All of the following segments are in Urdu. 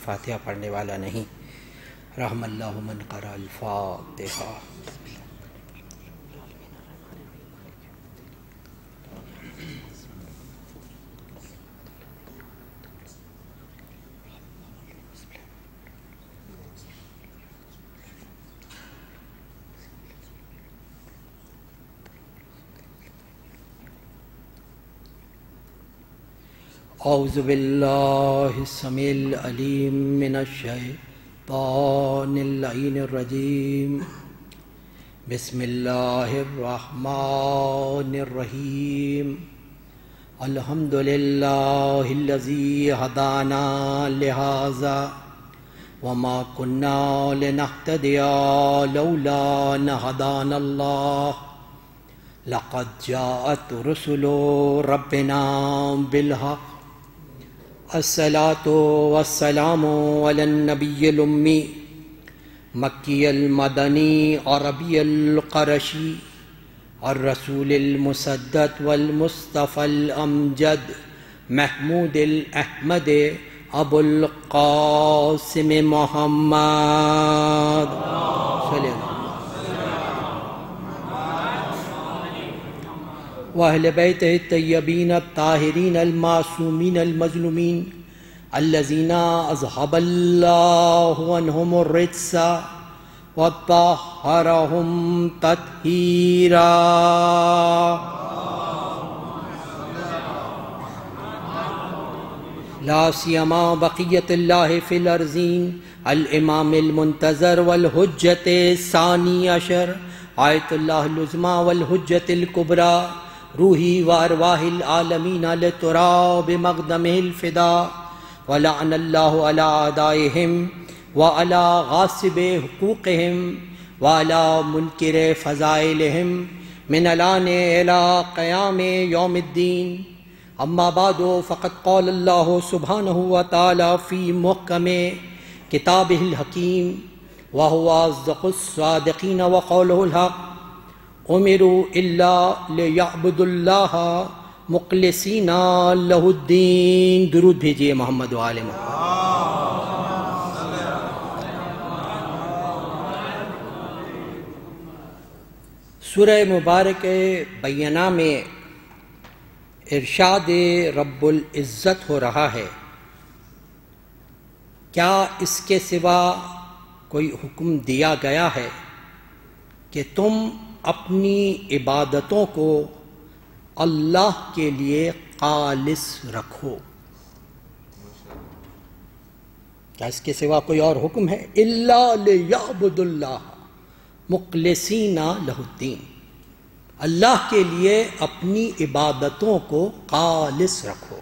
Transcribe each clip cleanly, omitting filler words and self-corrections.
فاتحہ پڑھنے والا نہیں۔ رحم اللہ من قرأ الفاتحہ۔ اعوذ باللہ السمیع العلیم من الشیطان اللعین الرجیم۔ بسم اللہ الرحمن الرحیم۔ الحمد للہ الذی ہدانا لہذا وما کنا لنہتدی لولا ان ہدانا اللہ۔ لقد جاءت رسل ربنا بالحق۔ الصلاة والسلام على النبي الأمي مكي المدني عربي القرشي الرسول المسدد والمصطفى الأمجد محمود الأحمد أبو القاسم محمد صلى الله وأهل بيته الطيبين الطاهرين المعصومين المظلومين الذين أذهب الله عنهم الرجس وطهرهم تطهيرا۔ لا سيما بقية الله في الأرضين الإمام المنتظر والحجة الثاني عشر آية الله العظمى والحجة الكبرى روحی وارواح العالمین لتراب مقدمہ الفدا۔ ولعن اللہ علی اعدائہم وعلی غاصب حقوقہم وعلی منکر فضائلہم من الان الی قیام یوم الدین۔ اما بعد فقد قال اللہ سبحانہ وتعالی فی محکم کتابہ الحکیم وہو اصدق الصادقین وقولہ الحق۔ امروا الا لیعبدوا اللہ مخلصین لہ الدین۔ درود بھیجئے محمد و آل محمد۔ سورہ مبارک بینہ میں ارشاد رب العزت ہو رہا ہے، کیا اس کے سوا کوئی حکم دیا گیا ہے کہ تم اپنی عبادتوں کو اللہ کے لیے خالص رکھو؟ کیا اس کے سوا کوئی اور حکم ہے؟ الا لیعبدوا اللہ مخلصین لہ الدین، اللہ کے لیے اپنی عبادتوں کو خالص رکھو۔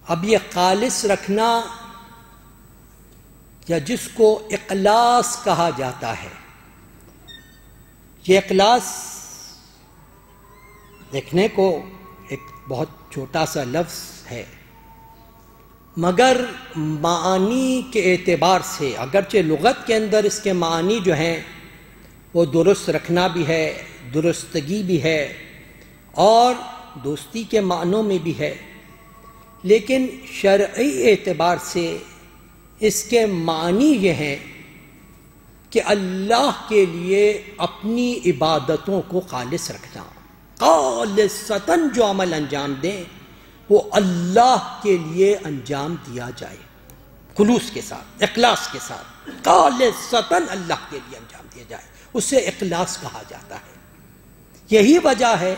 اب یہ خالص رکھنا یا جس کو اخلاص کہا جاتا ہے، یہ اخلاص دیکھنے کو ایک بہت چھوٹا سا لفظ ہے، مگر معانی کے اعتبار سے اگرچہ لغت کے اندر اس کے معنی جو ہیں وہ درست رکھنا بھی ہے، درستگی بھی ہے، اور دوستی کے معنوں میں بھی ہے، لیکن شرعی اعتبار سے اس کے معنی یہ ہیں کہ اللہ کے لیے اپنی عبادتوں کو خالص رکھنا، خالصتاً جو عمل انجام دیں وہ اللہ کے لیے انجام دیا جائے، خلوص کے ساتھ، اخلاص کے ساتھ، خالصتاً اللہ کے لیے انجام دیا جائے، اسے اخلاص کہا جاتا ہے۔ یہی وجہ ہے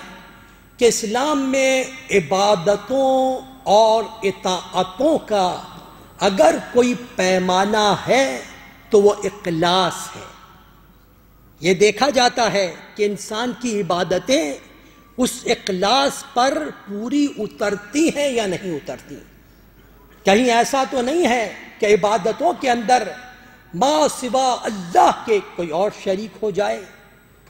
کہ اسلام میں عبادتوں اور اطاعتوں کا اگر کوئی پیمانہ ہے تو وہ اخلاص ہے۔ یہ دیکھا جاتا ہے کہ انسان کی عبادتیں اس اخلاص پر پوری اترتی ہیں یا نہیں اترتی۔ کہیں ایسا تو نہیں ہے کہ عبادتوں کے اندر ما سوا اللہ کے کوئی اور شریک ہو جائے،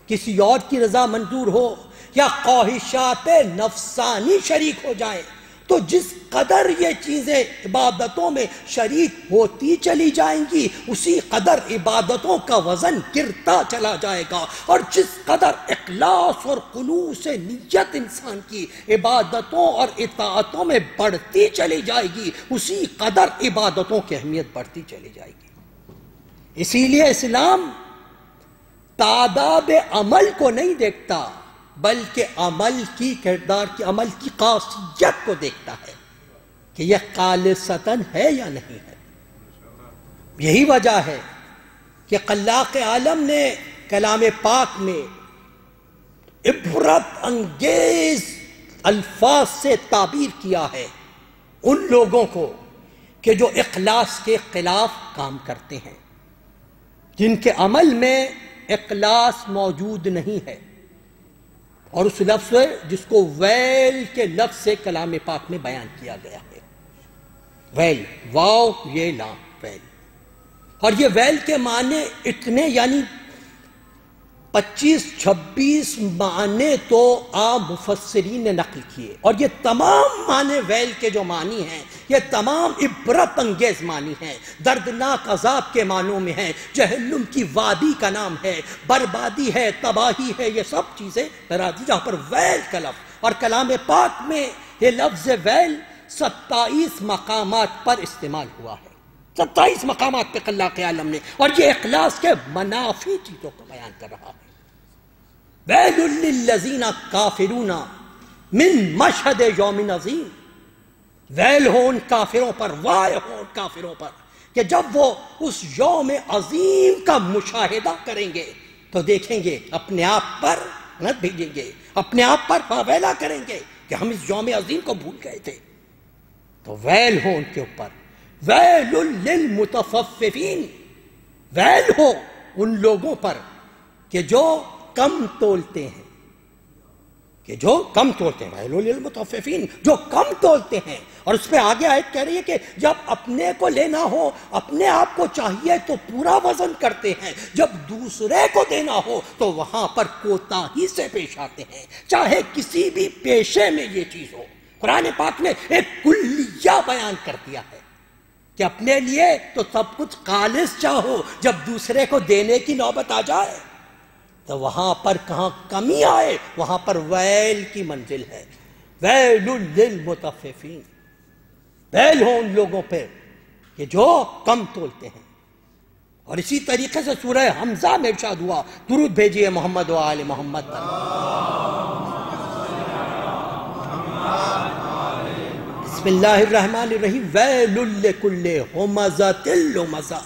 کسی اور کی رضا منظور ہو، یا خواہشات نفسانی شریک ہو جائیں، تو جس قدر یہ چیزیں عبادتوں میں شریک ہوتی چلی جائیں گی اسی قدر عبادتوں کا وزن گرتا چلا جائے گا، اور جس قدر اخلاص اور خلوص نیت انسان کی عبادتوں اور اطاعتوں میں بڑھتی چلی جائے گی اسی قدر عبادتوں کی اہمیت بڑھتی چلی جائے گی۔ اسی لیے اسلام تعداد عمل کو نہیں دیکھتا بلکہ عمل کی کردار کی عمل کی خاصیت کو دیکھتا ہے کہ یہ خالصتاً ہے یا نہیں ہے۔ یہی وجہ ہے کہ خلاق عالم نے کلام پاک میں عبرت انگیز الفاظ سے تعبیر کیا ہے ان لوگوں کو کہ جو اخلاص کے خلاف کام کرتے ہیں، جن کے عمل میں اخلاص موجود نہیں ہے، اور اس لفظ جس کو ویل کے لفظ سے کلام پاک میں بیان کیا گیا ہے۔ ویل، واو یہ لام، ویل، اور یہ ویل کے معنی اتنے یعنی 25-26 معنی تو عام مفسرین نے نقل کیے، اور یہ تمام معنی ویل کے جو معنی ہیں یہ تمام عبرت انگیز معنی ہیں، دردناک عذاب کے معنوں میں ہیں، جہنم کی وادی کا نام ہے، بربادی ہے، تباہی ہے، یہ سب چیزیں مرادی جہاں پر ویل کا لفظ، اور کلام پاک میں یہ لفظ ویل 27 مقامات پر استعمال ہوا ہے، 27 مقامات پہ خلاق عالم نے، اور یہ اخلاص کے منافی چیزوں کو بیان کر رہا ہے۔ ویل للذین کافرون من مشہد یوم عظیم، ویل ہو ان کافروں پر، وائے ہو ان کافروں پر کہ جب وہ اس یوم عظیم کا مشاہدہ کریں گے تو دیکھیں گے اپنے آپ پر نہ بھیجیں گے، اپنے آپ پر واویلا کریں گے کہ ہم اس یوم عظیم کو بھول گئے تھے۔ تو ویل ہو ان کے اوپر، ویل للمتفففین، ویل ہو ان لوگوں پر کہ جو کم تولتے ہیں، کہ جو کم تولتے ہیں، ویل للمتففین، جو کم تولتے ہیں۔ اور اس پہ آگے آیت کہہ رہی ہے کہ جب اپنے کو لینا ہو، اپنے آپ کو چاہیے تو پورا وزن کرتے ہیں، جب دوسرے کو دینا ہو تو وہاں پر کوتاہی سے پیش آتے ہیں، چاہے کسی بھی پیشے میں یہ چیز ہو۔ قرآن پاک نے ایک کلیہ بیان کر دیا ہے کہ اپنے لیے تو سب کچھ خالص چاہو، جب دوسرے کو دینے کی نوبت آ جائے تو وہاں پر کہاں کمی آئے وہاں پر ویل کی منزل ہے۔ ویل للمتففین، ویل ہو ان لوگوں پہ کہ جو کم تولتے ہیں۔ اور اسی طریقے سے سورہ حمزہ میں ارشاد ہوا، درود بھیجیے محمد و آل محمد پر۔ بسم اللہ الرحمن الرحیم، ویل لکل ہمزۃ لمزہ،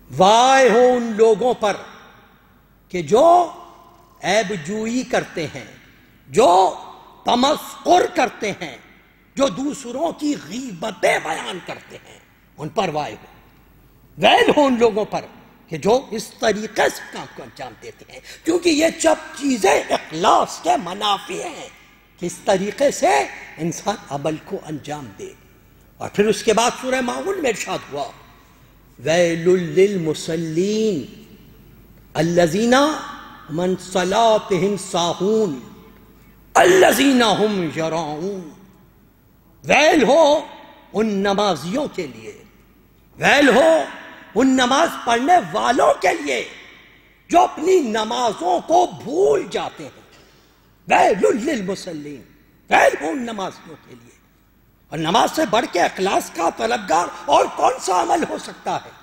وائے ہو ان لوگوں پر کہ جو عیب جوئی کرتے ہیں، جو تمسخر کرتے ہیں، جو دوسروں کی غیبتیں بیان کرتے ہیں، ان پر وائے ہو، ویل ہو ان لوگوں پر کہ جو اس طریقے سے کام کو انجام دیتے ہیں، کیونکہ یہ سب چیزیں اخلاص کے منافی ہیں، کس طریقے سے انسان عمل کو انجام دے۔ اور پھر اس کے بعد سورہ ماؤن میں ارشاد ہوا، ویل للمصلین الذین من صلاتہم ساہون الذین ہم یراؤون، ویل ہو ان نمازیوں کے لیے، ویل ہو ان نماز پڑھنے والوں کے لیے جو اپنی نمازوں کو بھول جاتے ہیں۔ ویل للمصلین، ویل ہو ان نمازیوں کے لیے۔ اور نماز سے بڑھ کے اخلاص کا طلبگار اور کون سا عمل ہو سکتا ہے؟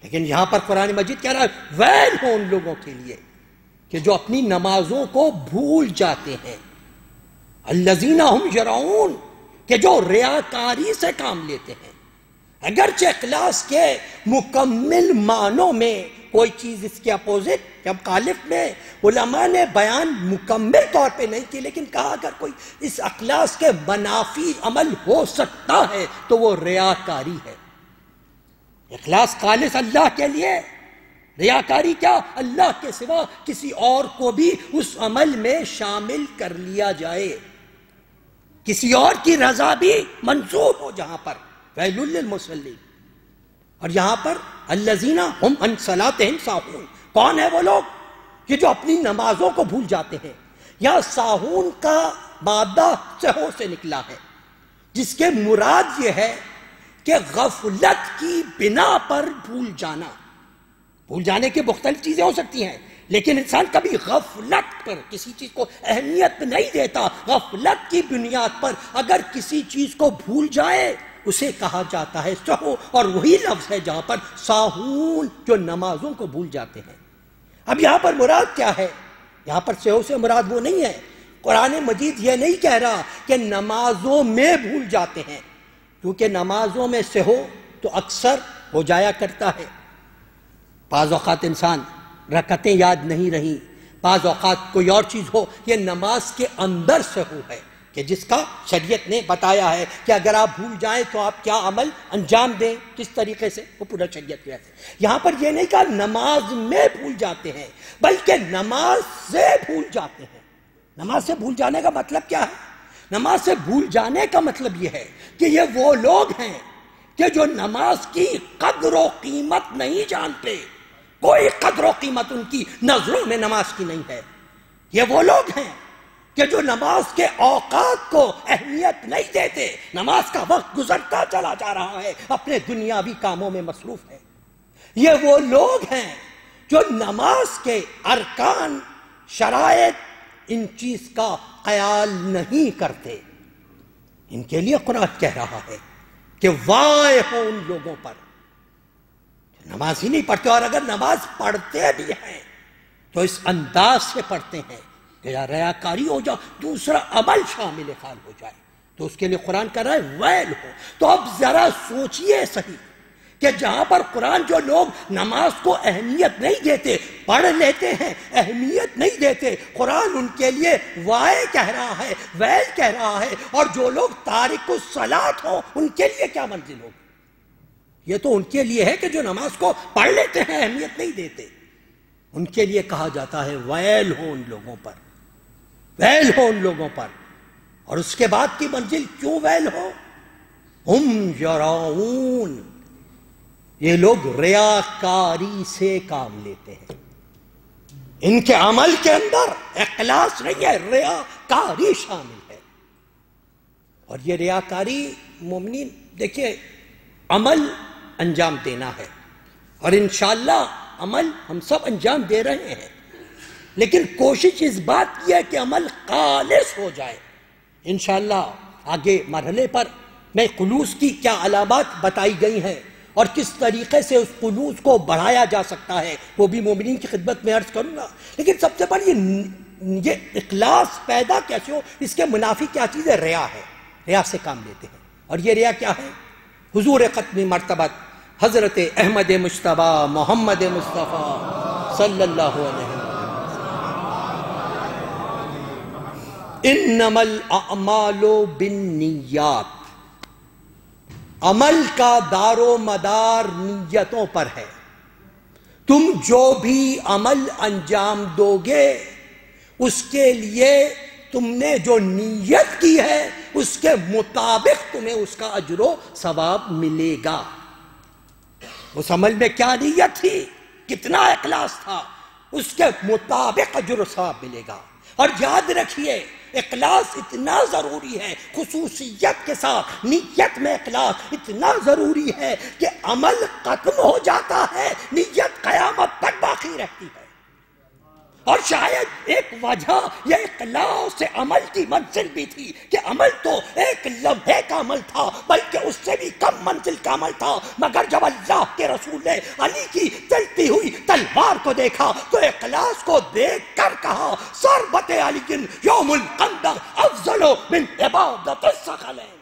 لیکن یہاں پر قرآن مجید کہہ رہا ہے ویل ہو ان لوگوں کے لیے کہ جو اپنی نمازوں کو بھول جاتے ہیں، الذین ہم یراؤون، کہ جو ریاکاری سے کام لیتے ہیں۔ اگرچہ اخلاص کے مکمل معنوں میں کوئی چیز اس کے اپوزٹ یا مخالف میں علماء نے بیان مکمل طور پہ نہیں کی، لیکن کہا اگر کوئی اس اخلاص کے منافی عمل ہو سکتا ہے تو وہ ریاکاری ہے۔ اخلاص خالص اللہ کے لیے، ریاکاری کیا؟ اللہ کے سوا کسی اور کو بھی اس عمل میں شامل کر لیا جائے، کسی اور کی رضا بھی منسوب ہو جہاں پر۔ ویل للمصلین، اور یہاں پر الذین ہم عن صلاتہم ساہون، کون ہے وہ لوگ کہ جو اپنی نمازوں کو بھول جاتے ہیں؟ یا ساہون کا مادہ سہو سے نکلا ہے، جس کے مراد یہ ہے کہ غفلت کی بنا پر بھول جانا۔ بھول جانے کی مختلف چیزیں ہو سکتی ہیں، لیکن انسان کبھی غفلت پر کسی چیز کو اہمیت نہیں دیتا۔ غفلت کی بنیاد پر اگر کسی چیز کو بھول جائے اسے کہا جاتا ہے سہو، اور وہی لفظ ہے جہاں پر ساہون جو نمازوں کو بھول جاتے ہیں۔ اب یہاں پر مراد کیا ہے؟ یہاں پر سہو سے مراد وہ نہیں ہے۔ قرآن مجید یہ نہیں کہہ رہا کہ نمازوں میں بھول جاتے ہیں، کیونکہ نمازوں میں سہو تو اکثر ہو جایا کرتا ہے۔ بعض اوقات انسان رکعتیں یاد نہیں رہیں، بعض اوقات کوئی اور چیز ہو، یہ نماز کے اندر سہو ہے کہ جس کا شریعت نے بتایا ہے کہ اگر آپ بھول جائیں تو آپ کیا عمل انجام دیں، کس طریقے سے، وہ پورا شریعت ہے۔ یہاں پر یہ نہیں کہا نماز میں بھول جاتے ہیں، بلکہ نماز سے بھول جاتے ہیں۔ نماز سے بھول جانے کا مطلب کیا ہے؟ نماز سے بھول جانے کا مطلب یہ ہے کہ یہ وہ لوگ ہیں کہ جو نماز کی قدر و قیمت نہیں جانتے، کوئی قدر و قیمت ان کی نظروں میں نماز کی نہیں ہے۔ یہ وہ لوگ ہیں کہ جو نماز کے اوقات کو اہمیت نہیں دیتے، نماز کا وقت گزرتا چلا جا رہا ہے، اپنے دنیاوی کاموں میں مصروف ہے۔ یہ وہ لوگ ہیں جو نماز کے ارکان، شرائط، ان چیز کا خیال نہیں کرتے۔ ان کے لیے قرآن کہہ رہا ہے کہ وائے ہو ان لوگوں پر جو نماز ہی نہیں پڑھتے، اور اگر نماز پڑھتے بھی ہیں تو اس انداز سے پڑھتے ہیں کہ یا ریاکاری ہو جائے، دوسرا عمل شامل حال ہو جائے، تو اس کے لیے قرآن کہہ رہا ہے ویل ہو۔ تو اب ذرا سوچئے صحیح کہ جہاں پر قرآن جو لوگ نماز کو اہمیت نہیں دیتے، پڑھ لیتے ہیں اہمیت نہیں دیتے، قرآن ان کے لیے وائے کہہ رہا ہے، ویل کہہ رہا ہے، اور جو لوگ تارک الصلاۃ ہوں ان کے لیے کیا منزل ہوگی؟ یہ تو ان کے لیے ہے کہ جو نماز کو پڑھ لیتے ہیں اہمیت نہیں دیتے، ان کے لیے کہا جاتا ہے ویل ہو ان لوگوں پر، ویل ہو ان لوگوں پر۔ اور اس کے بعد کی منزل کیوں ویل ہو؟ ہم یراؤن، یہ لوگ ریاکاری سے کام لیتے ہیں، ان کے عمل کے اندر اخلاص نہیں ہے، ریاکاری شامل ہے۔ اور یہ ریاکاری مومنین دیکھیے عمل انجام دینا ہے، اور انشاءاللہ عمل ہم سب انجام دے رہے ہیں، لیکن کوشش اس بات کی ہے کہ عمل خالص ہو جائے۔ انشاءاللہ آگے مرحلے پر میں خلوص کی کیا علامات بتائی گئی ہیں اور کس طریقے سے اس خلوص کو بڑھایا جا سکتا ہے وہ بھی مومنین کی خدمت میں عرض کروں گا، لیکن سب سے بڑی یہ اخلاص پیدا کیسے ہو، اس کے منافی کیا چیز ہے؟ ریا ہے، ریا سے کام لیتے ہیں۔ اور یہ ریا کیا ہے؟ حضور ختم مرتبت حضرت احمد مجتبی محمد مصطفیٰ صلی اللہ علیہ وسلم، انما الاعمال بالنیات، عمل کا دار و مدار نیتوں پر ہے۔ تم جو بھی عمل انجام دو گے اس کے لیے تم نے جو نیت کی ہے اس کے مطابق تمہیں اس کا اجر و ثواب ملے گا۔ اس عمل میں کیا نیت تھی، کتنا اخلاص تھا، اس کے مطابق اجر و ثواب ملے گا۔ اور یاد رکھیے اخلاص اتنا ضروری ہے، خصوصیت کے ساتھ نیت میں اخلاص اتنا ضروری ہے کہ عمل ختم ہو جاتا ہے، نیت قیامت تک باقی رہتی ہے۔ اور شاید ایک وجہ یہ اخلاص سے عمل کی منزل بھی تھی کہ عمل تو ایک لمحے کا عمل تھا، بلکہ اس سے بھی کم منزل کا عمل تھا، مگر جب اللہ کے رسول نے علی کی چلتی ہوئی تلوار کو دیکھا تو اخلاص کو دیکھ کر کہا ضربت علی یوم الخندق افضل من عبادت الثقلین۔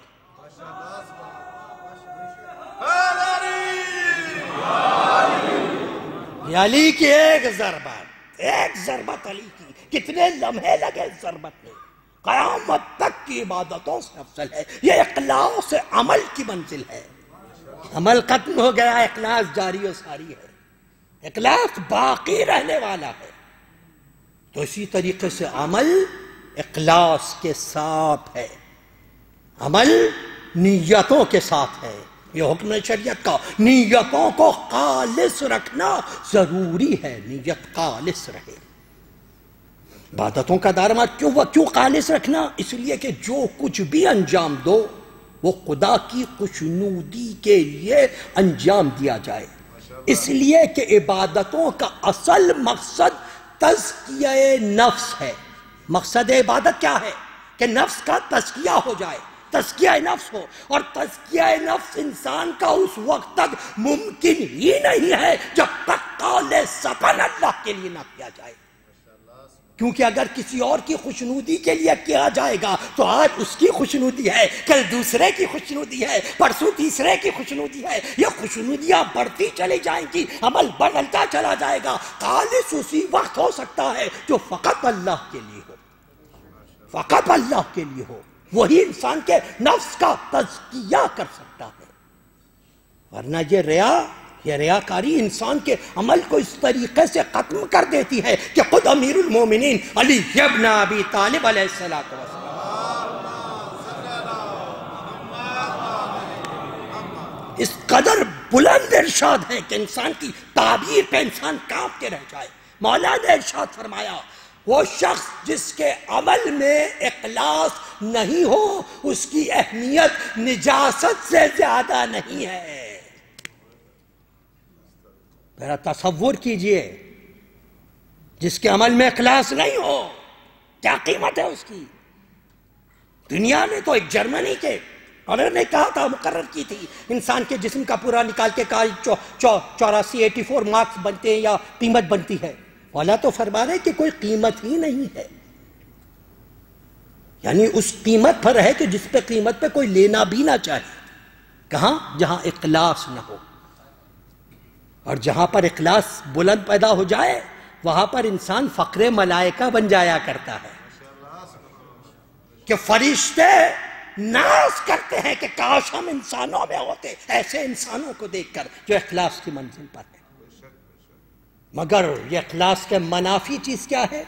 علی کی ایک ضربت علی کی، کتنے لمحے لگے اس ضربت میں، قیامت تک کی عبادتوں سے افضل ہے۔ یہ اخلاص عمل کی منزل ہے۔ عمل ختم ہو گیا، اخلاص جاری و ساری ہے، اخلاص باقی رہنے والا ہے۔ تو اسی طریقے سے عمل اخلاص کے ساتھ ہے، عمل نیتوں کے ساتھ ہے۔ یہ حکم شریعت کا نیتوں کو خالص رکھنا ضروری ہے، نیت خالص رہے۔ عبادتوں کا دائرہ کیوں خالص رکھنا؟ اس لیے کہ جو کچھ بھی انجام دو وہ خدا کی خوشنودی کے لیے انجام دیا جائے، اس لیے کہ عبادتوں کا اصل مقصد تزکیہ نفس ہے۔ مقصد عبادت کیا ہے؟ کہ نفس کا تزکیہ ہو جائے، تزکیہ نفس ہو، اور تزکیہ نفس انسان کا اس وقت تک ممکن ہی نہیں ہے جب تک قول سبن اللہ کے لیے نہ کیا جائے، کیونکہ اگر کسی اور کی خوشنودی کے لیے کیا جائے گا تو آج اس کی خوشنودی ہے، کل دوسرے کی خوشنودی ہے، پرسوں تیسرے کی خوشنودی ہے، یہ خوشنودیاں بڑھتی چلی جائیں گی، عمل بدلتا چلا جائے گا۔ خالص اسی وقت ہو سکتا ہے جو فقط اللہ کے لیے ہو، فقط اللہ کے لیے ہو، وہی انسان کے نفس کا تزکیہ کر سکتا ہے، ورنہ یہ ریاکاری انسان کے عمل کو اس طریقے سے ختم کر دیتی ہے کہ خود امیر المومنین علی ابن ابی طالب علیہ السلام اس قدر بلند ارشاد ہے کہ انسان کی تعبیر پہ انسان کانپ کے رہ جائے۔ مولا نے ارشاد فرمایا وہ شخص جس کے عمل میں اخلاص نہیں ہو اس کی اہمیت نجاست سے زیادہ نہیں ہے۔ ذرا تصور کیجئے، جس کے عمل میں اخلاص نہیں ہو کیا قیمت ہے اس کی؟ دنیا میں تو ایک جرمنی کے انہوں نے کہا تھا، مقرر کی تھی، انسان کے جسم کا پورا نکال کے 84 مارکس بنتے ہیں یا قیمت بنتی ہے، والا تو فرما رہے کہ کوئی قیمت ہی نہیں ہے، یعنی اس قیمت پر ہے کہ جس پہ قیمت پہ کوئی لینا بھی نہ چاہے۔ کہاں؟ جہاں اخلاص نہ ہو، اور جہاں پر اخلاص بلند پیدا ہو جائے وہاں پر انسان فقر ملائکہ بن جایا کرتا ہے کہ فرشتے ناز کرتے ہیں کہ کاش ہم انسانوں میں ہوتے، ایسے انسانوں کو دیکھ کر جو اخلاص کی منزل پر ہے۔ مگر یہ اخلاص کے منافی چیز کیا ہے؟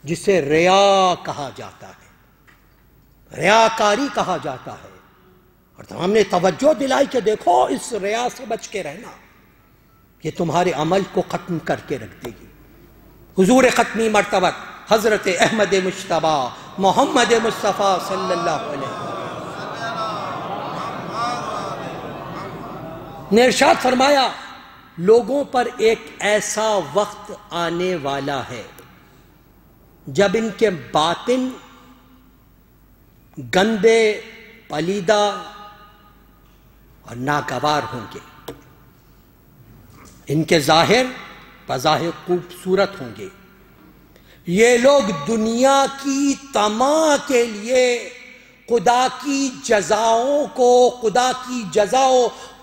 جسے ریا کہا جاتا ہے، ریاکاری کہا جاتا ہے، اور ہم نے توجہ دلائی کہ دیکھو اس ریا سے بچ کے رہنا، یہ تمہارے عمل کو ختم کر کے رکھ دے گی۔ حضور ختمی مرتبت حضرت احمد مجتبی محمد مصطفیٰ صلی اللہ علیہ وسلم نے ارشاد فرمایا لوگوں پر ایک ایسا وقت آنے والا ہے جب ان کے باطن گندے، پلیدہ اور ناگوار ہوں گے، ان کے ظاہر بظاہر خوبصورت ہوں گے۔ یہ لوگ دنیا کی طمع کے لیے خدا کی جزاؤں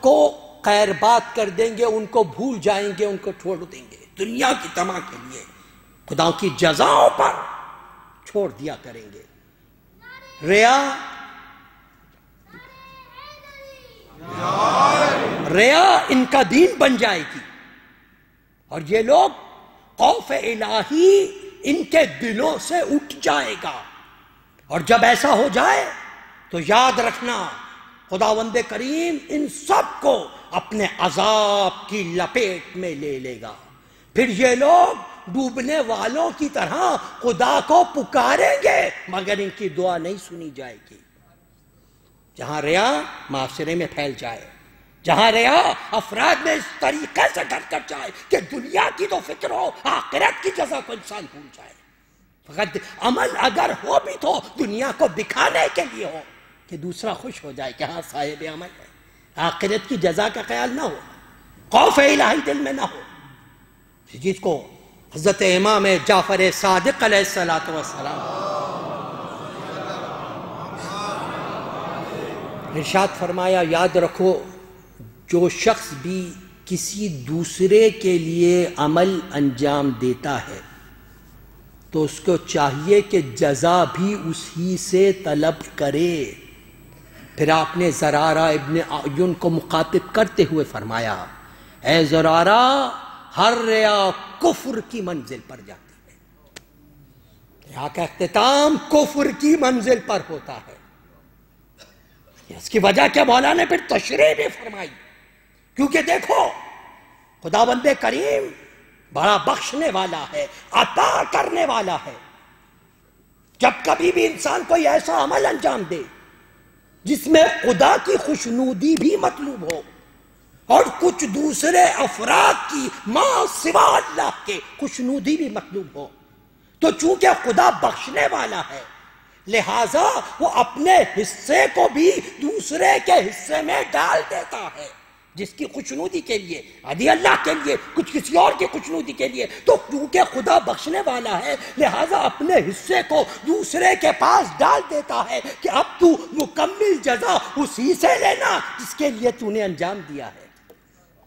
کو خیر بات کر دیں گے، ان کو بھول جائیں گے، ان کو چھوڑ دیں گے، دنیا کی طمع کے لیے خدا کی جزاؤں پر چھوڑ دیا کریں گے۔ ریا ان کا دین بن جائے گی، اور یہ لوگ خوف الہی ان کے دلوں سے اٹھ جائے گا، اور جب ایسا ہو جائے تو یاد رکھنا خداوند کریم ان سب کو اپنے عذاب کی لپیٹ میں لے لے گا۔ پھر یہ لوگ ڈوبنے والوں کی طرح خدا کو پکاریں گے مگر ان کی دعا نہیں سنی جائے گی۔ جہاں ریا معاشرے میں پھیل جائے، جہاں ریا افراد میں اس طریقے سے ڈر کر جائے کہ دنیا کی تو فکر ہو، آخرت کی جزا کو انسان بھول جائے، فقط عمل اگر ہو بھی تو دنیا کو دکھانے کے لیے ہو کہ دوسرا خوش ہو جائے کہ ہاں صاحب عمل ہے، آخرت کی جزا کا خیال نہ ہو، خوف الہی دل میں نہ ہو، جس کو حضرت امام جعفر صادق علیہ السلام ارشاد فرمایا، یاد رکھو جو شخص بھی کسی دوسرے کے لیے عمل انجام دیتا ہے تو اس کو چاہیے کہ جزا بھی اسی سے طلب کرے۔ پھر آپ نے زرارہ ابن اعین کو مخاطب کرتے ہوئے فرمایا، اے زرارہ، ہر ریا کفر کی منزل پر جاتی ہے، ریا کا اختتام کفر کی منزل پر ہوتا ہے۔ اس کی وجہ کیا مولا نے پھر تشریح بھی فرمائی، کیونکہ دیکھو خداوند کریم بڑا بخشنے والا ہے، عطا کرنے والا ہے، جب کبھی بھی انسان کوئی ایسا عمل انجام دے جس میں خدا کی خوشنودی بھی مطلوب ہو اور کچھ دوسرے افراد کی ماں سوا اللہ کے خوشنودی بھی مطلوب ہو، تو چونکہ خدا بخشنے والا ہے لہذا وہ اپنے حصے کو بھی دوسرے کے حصے میں ڈال دیتا ہے جس کی خوشنودی کے لیے، آدھی اللہ کے لیے، کچھ کسی اور کی خوشنودی کے لیے۔ تو کیونکہ خدا بخشنے والا ہے لہذا اپنے حصے کو دوسرے کے پاس ڈال دیتا ہے کہ اب تو مکمل جزا اسی سے لینا جس کے لیے تو نے انجام دیا ہے۔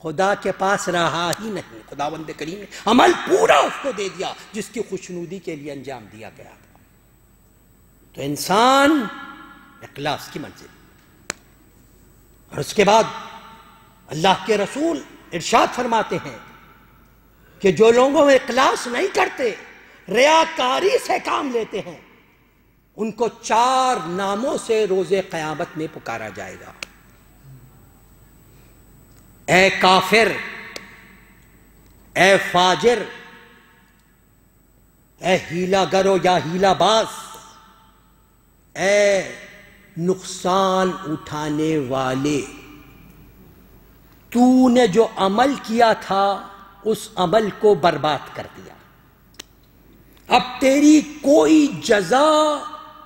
خدا کے پاس رہا ہی نہیں، خداوند کریم نے عمل پورا اس کو دے دیا جس کی خوشنودی کے لیے انجام دیا گیا تھا۔ تو انسان اخلاص کی منزل، اور اس کے بعد اللہ کے رسول ارشاد فرماتے ہیں کہ جو لوگوں میں اخلاص نہیں کرتے، ریاکاری سے کام لیتے ہیں، ان کو 4 ناموں سے روز قیامت میں پکارا جائے گا۔ اے کافر، اے فاجر، اے ہیلا گرو یا ہیلا باز، اے نقصان اٹھانے والے، تو نے جو عمل کیا تھا اس عمل کو برباد کر دیا، اب تیری کوئی جزا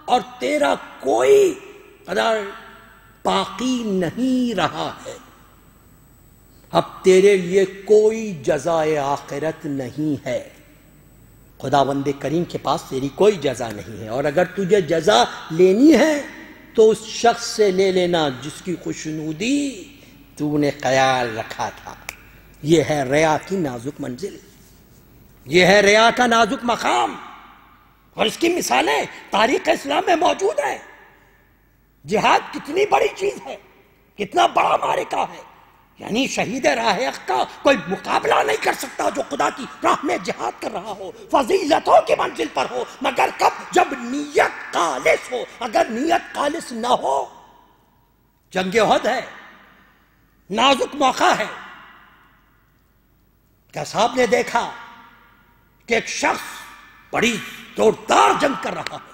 اور تیرا کوئی قدر باقی نہیں رہا ہے، اب تیرے لیے کوئی جزائے آخرت نہیں ہے، خداوند کریم کے پاس تیری کوئی جزا نہیں ہے، اور اگر تجھے جزا لینی ہے تو اس شخص سے لے لینا جس کی خوشنودی تو نے خیال رکھا تھا۔ یہ ہے ریا کی نازک منزل، یہ ہے ریا کا نازک مقام، اور اس کی مثالیں تاریخ اسلام میں موجود ہیں۔ جہاد کتنی بڑی چیز ہے، کتنا بڑا معرکہ ہے، یعنی شہید راہ حق کا کوئی مقابلہ نہیں کر سکتا جو خدا کی راہ میں جہاد کر رہا ہو، فضیلتوں کی منزل پر ہو، مگر کب؟ جب نیت خالص ہو۔ اگر نیت خالص نہ ہو، جنگ احد ہے، نازک موقع ہے۔ کیا صاحب نے دیکھا کہ ایک شخص بڑی زوردار جنگ کر رہا ہے،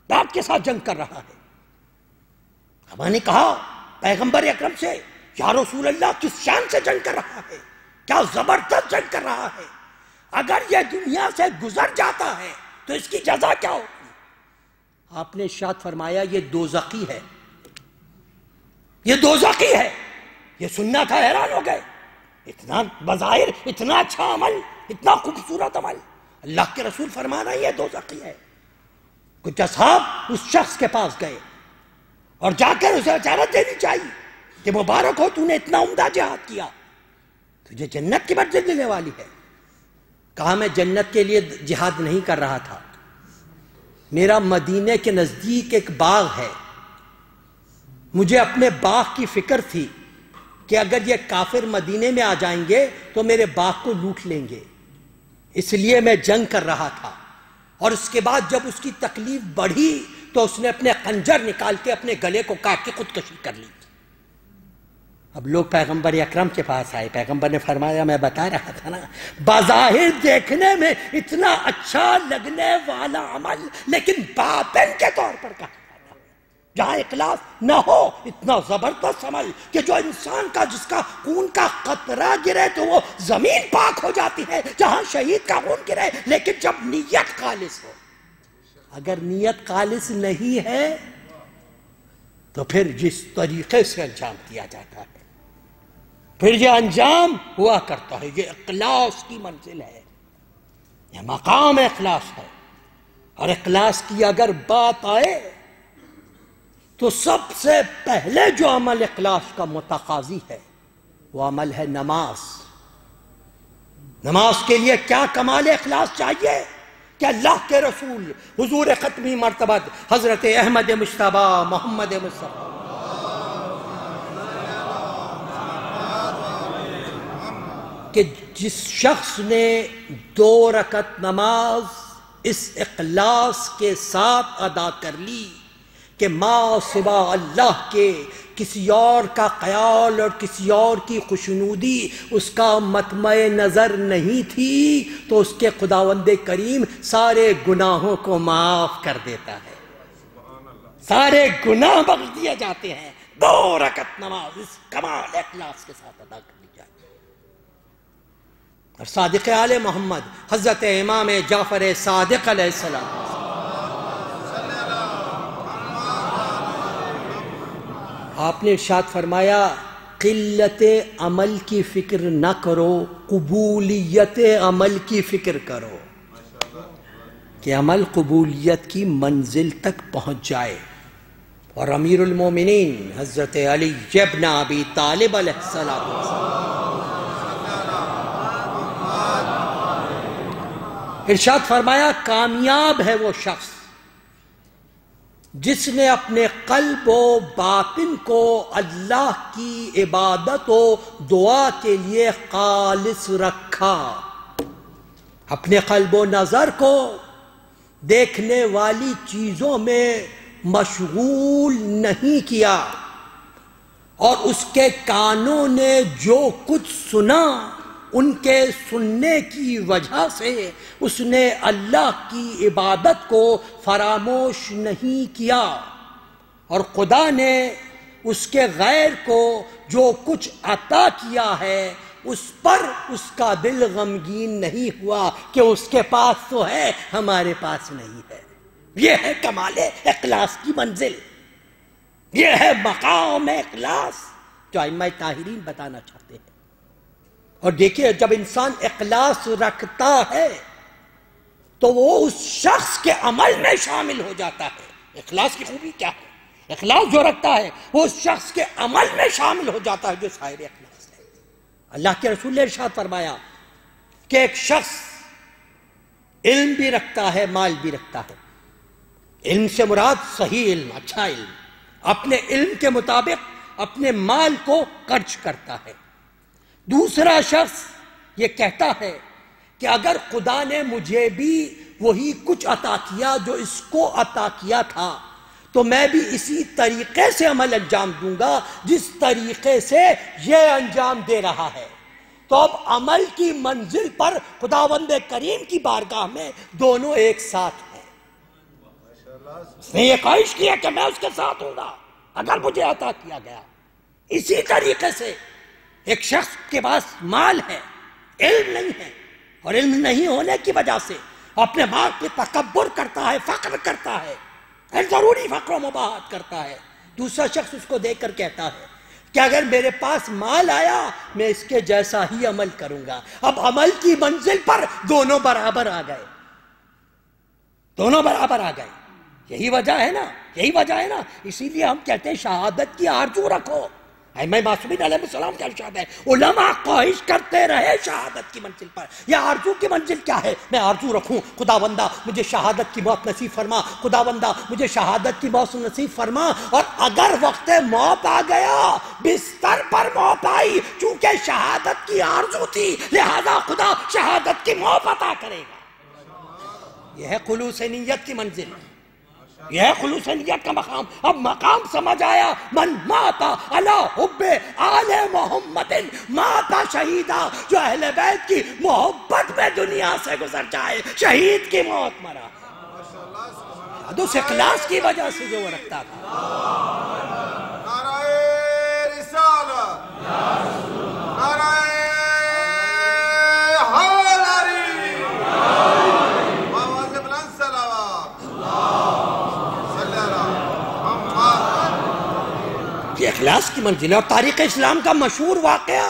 باپ کے ساتھ جنگ کر رہا ہے، ہم نے کہا پیغمبر اکرم سے، یا رسول اللہ کس شان سے جنگ کر رہا ہے، کیا زبردست جنگ کر رہا ہے، اگر یہ دنیا سے گزر جاتا ہے تو اس کی جزا کیا ہوگی؟ آپ نے ارشاد فرمایا یہ دوزخی ہے، یہ دوزخی ہے۔ یہ سننا تھا، حیران ہو گئے، اتنا بظاہر اتنا اچھا عمل، اتنا خوبصورت عمل، اللہ کے رسول فرمانا یہ دوزخی ہے۔ کچھ اصحاب اس شخص کے پاس گئے اور جا کر اسے اجازت دینی چاہیے کہ مبارک ہو، تو نے اتنا عمدہ جہاد کیا، تجھے جنت کی منزل ملنے والی ہے۔ کہا میں جنت کے لیے جہاد نہیں کر رہا تھا، میرا مدینے کے نزدیک ایک باغ ہے، مجھے اپنے باغ کی فکر تھی کہ اگر یہ کافر مدینے میں آ جائیں گے تو میرے باغ کو لوٹ لیں گے، اس لیے میں جنگ کر رہا تھا۔ اور اس کے بعد جب اس کی تکلیف بڑھی تو اس نے اپنے خنجر نکال کے اپنے گلے کو کاٹ کے خودکشی کر لی۔ اب لوگ پیغمبر اکرم کے پاس آئے، پیغمبر نے فرمایا میں بتا رہا تھا نا، بظاہر دیکھنے میں اتنا اچھا لگنے والا عمل لیکن باطن کے طور پر کہا جہاں اخلاص نہ ہو، اتنا زبردست عمل کہ جو انسان کا جس کا خون کا قطرہ گرے تو وہ زمین پاک ہو جاتی ہے، جہاں شہید کا خون گرے، لیکن جب نیت خالص ہو۔ اگر نیت خالص نہیں ہے تو پھر جس طریقے سے انجام دیا جاتا ہے، پھر یہ انجام ہوا کرتا ہے۔ یہ اخلاص کی منزل ہے، یہ مقام اخلاص ہے، اور اخلاص کی اگر بات آئے تو سب سے پہلے جو عمل اخلاص کا متقاضی ہے وہ عمل ہے نماز۔ نماز کے لیے کیا کمال اخلاص چاہیے کہ اللہ کے رسول حضور ختمی مرتبہ حضرت احمد مجتبی محمد مصطفیٰ کہ جس شخص نے 2 رکعت نماز اس اخلاص کے ساتھ ادا کر لی کہ ماں سوا اللہ کے کسی اور کا خیال اور کسی اور کی خوشنودی اس کا مطمع نظر نہیں تھی تو اس کے خداوند کریم سارے گناہوں کو معاف کر دیتا ہے، سارے گناہ بخش دیے جاتے ہیں۔ 2 رکعت نماز اس کمال اخلاص کے ساتھ ادا کر لی جائے۔ اور صادق آل محمد حضرت امام جعفر صادق علیہ السلام آپ نے ارشاد فرمایا قلت عمل کی فکر نہ کرو، قبولیت عمل کی فکر کرو کہ عمل قبولیت کی منزل تک پہنچ جائے۔ اور امیر المومنین حضرت علی ابن ابی طالب علیہ السلام ارشاد فرمایا کامیاب ہے وہ شخص جس نے اپنے قلب و باطن کو اللہ کی عبادت و دعا کے لیے خالص رکھا، اپنے قلب و نظر کو دیکھنے والی چیزوں میں مشغول نہیں کیا، اور اس کے کانوں نے جو کچھ سنا ان کے سننے کی وجہ سے اس نے اللہ کی عبادت کو فراموش نہیں کیا، اور خدا نے اس کے غیر کو جو کچھ عطا کیا ہے اس پر اس کا دل غمگین نہیں ہوا کہ اس کے پاس تو ہے ہمارے پاس نہیں ہے۔ یہ ہے کمال اخلاص کی منزل، یہ ہے مقام اخلاص جو ائمہ طاہرین بتانا چاہتے ہیں۔ اور دیکھیے جب انسان اخلاص رکھتا ہے تو وہ اس شخص کے عمل میں شامل ہو جاتا ہے۔ اخلاص کی خوبی کیا ہے؟ اخلاص جو رکھتا ہے وہ اس شخص کے عمل میں شامل ہو جاتا ہے جو صاحب اخلاص ہے۔ اللہ کے رسول نے ارشاد فرمایا کہ ایک شخص علم بھی رکھتا ہے مال بھی رکھتا ہے، علم سے مراد صحیح علم، اچھا علم، اپنے علم کے مطابق اپنے مال کو خرچ کرتا ہے۔ دوسرا شخص یہ کہتا ہے کہ اگر خدا نے مجھے بھی وہی کچھ عطا کیا جو اس کو عطا کیا تھا تو میں بھی اسی طریقے سے عمل انجام دوں گا جس طریقے سے یہ انجام دے رہا ہے۔ تو اب عمل کی منزل پر خداوند کریم کی بارگاہ میں دونوں ایک ساتھ ہیں۔ اس نے یہ خواہش کیا کہ میں اس کے ساتھ ہوں گا اگر مجھے عطا کیا گیا۔ اسی طریقے سے ایک شخص کے پاس مال ہے، علم نہیں ہے، اور علم نہیں ہونے کی وجہ سے اپنے مال پہ تکبر کرتا ہے، فخر کرتا ہے، ضروری فخر و مباحت کرتا ہے۔ دوسرا شخص اس کو دیکھ کر کہتا ہے کہ اگر میرے پاس مال آیا میں اس کے جیسا ہی عمل کروں گا۔ اب عمل کی منزل پر دونوں برابر آ گئے، دونوں برابر آ گئے۔ یہی وجہ ہے نا، یہی وجہ ہے نا، اسی لیے ہم کہتے ہیں شہادت کی آرزو رکھو۔ ائمہ معصومین علیہ السلام کا ارشاد ہے علماء خواہش کرتے رہے شہادت کی منزل پر۔ یا آرزو کی منزل کیا ہے؟ میں آرزو رکھوں خداوندہ مجھے شہادت کی موت نصیب فرما، خداوندہ مجھے شہادت کی موت نصیب فرما، اور اگر وقت موت آ گیا، بستر پر موت آئی، چونکہ شہادت کی آرزو تھی لہذا خدا شہادت کی موت عطا کرے گا۔ یہ ہے خلوص نیت کی منزل، یہ ہے خلوص نیت کا مقام۔ اب مقام سمجھ آیا، من ماتا علی حب آل محمد ماتا شہیدہ، جو اہل بیت کی محبت میں دنیا سے گزر جائے شہید کی موت مرا۔ شاید اس اخلاص کی وجہ سے جو وہ رکھتا تھا۔ نعرہ رسالت، نعرہ حیدری، آواز بلند صلوات، صلی اللہ محمد۔ یہ اخلاص کی منزل ہے۔ اور تاریخ اسلام کا مشہور واقعہ،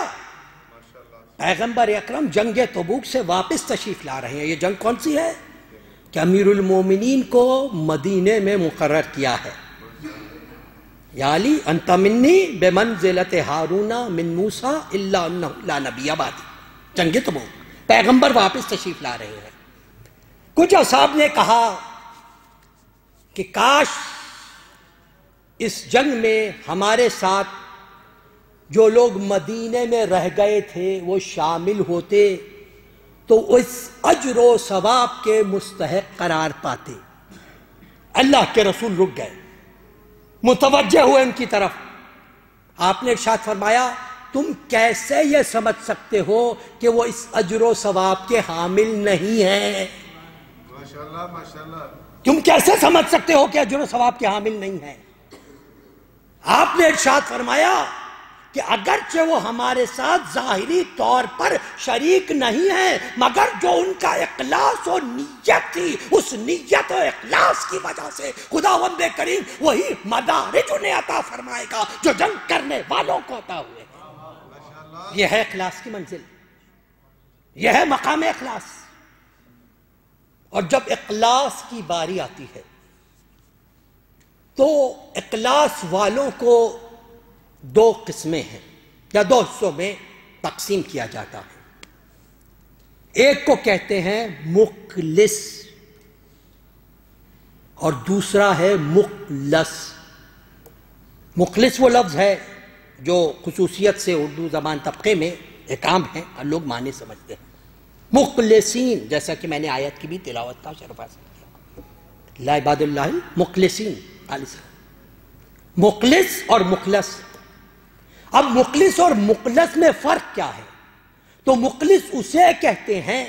پیغمبر اکرم جنگ تبوک سے واپس تشریف لا رہے ہیں۔ یہ جنگ کون سی ہے کہ امیر المومنین کو مدینے میں مقرر کیا ہے۔ یا علی انت منی بمنزلت ہارون من موسیٰ الا انہ لا نبی بعدی۔ جنگ تبوک، پیغمبر واپس تشریف لا رہے ہیں۔ کچھ اصحاب نے کہا کہ کاش اس جنگ میں ہمارے ساتھ جو لوگ مدینے میں رہ گئے تھے وہ شامل ہوتے تو اس اجر و ثواب کے مستحق قرار پاتے۔ اللہ کے رسول رک گئے، متوجہ ہوئے ان کی طرف، آپ نے ارشاد فرمایا تم کیسے یہ سمجھ سکتے ہو کہ وہ اس اجر و ثواب کے حامل نہیں ہیں؟ ماشاءاللہ ماشاءاللہ. تم کیسے سمجھ سکتے ہو کہ اجر و ثواب کے حامل نہیں ہیں؟ آپ نے ارشاد فرمایا کہ اگرچہ وہ ہمارے ساتھ ظاہری طور پر شریک نہیں ہیں، مگر جو ان کا اخلاص و نیت تھی، اس نیت و اخلاص کی وجہ سے خداوند کریم وہی مدارج انہیں عطا فرمائے گا جو جنگ کرنے والوں کو عطا ہوئے ہیں. یہ ہے اخلاص کی منزل، یہ ہے مقام اخلاص. اور جب اخلاص کی باری آتی ہے تو اخلاص والوں کو دو قسمیں ہیں یا دو حصوں میں تقسیم کیا جاتا ہے. ایک کو کہتے ہیں مخلص اور دوسرا ہے مخلص. مخلص وہ لفظ ہے جو خصوصیت سے اردو زبان طبقے میں ایک عام ہے اور لوگ معنی سمجھتے ہیں. مخلصین، جیسا کہ میں نے آیت کی بھی تلاوت کا شرف حاصل کیا، لا عباد اللہ مخلصین، مخلص اور مخلص. اب مخلص اور مخلص میں فرق کیا ہے؟ تو مخلص اسے کہتے ہیں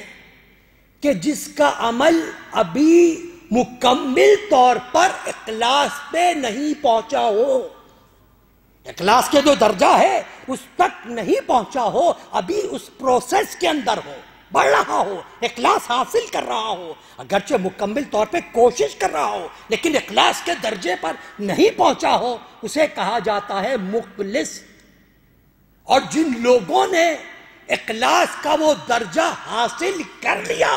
کہ جس کا عمل ابھی مکمل طور پر اخلاص پہ نہیں پہنچا ہو، اخلاص کے جو درجہ ہے اس تک نہیں پہنچا ہو، ابھی اس پروسیس کے اندر ہو، بڑھ رہا ہو، اخلاص حاصل کر رہا ہو، اگرچہ مکمل طور پہ کوشش کر رہا ہو لیکن اخلاص کے درجے پر نہیں پہنچا ہو، اسے کہا جاتا ہے مخلص. اور جن لوگوں نے اخلاص کا وہ درجہ حاصل کر لیا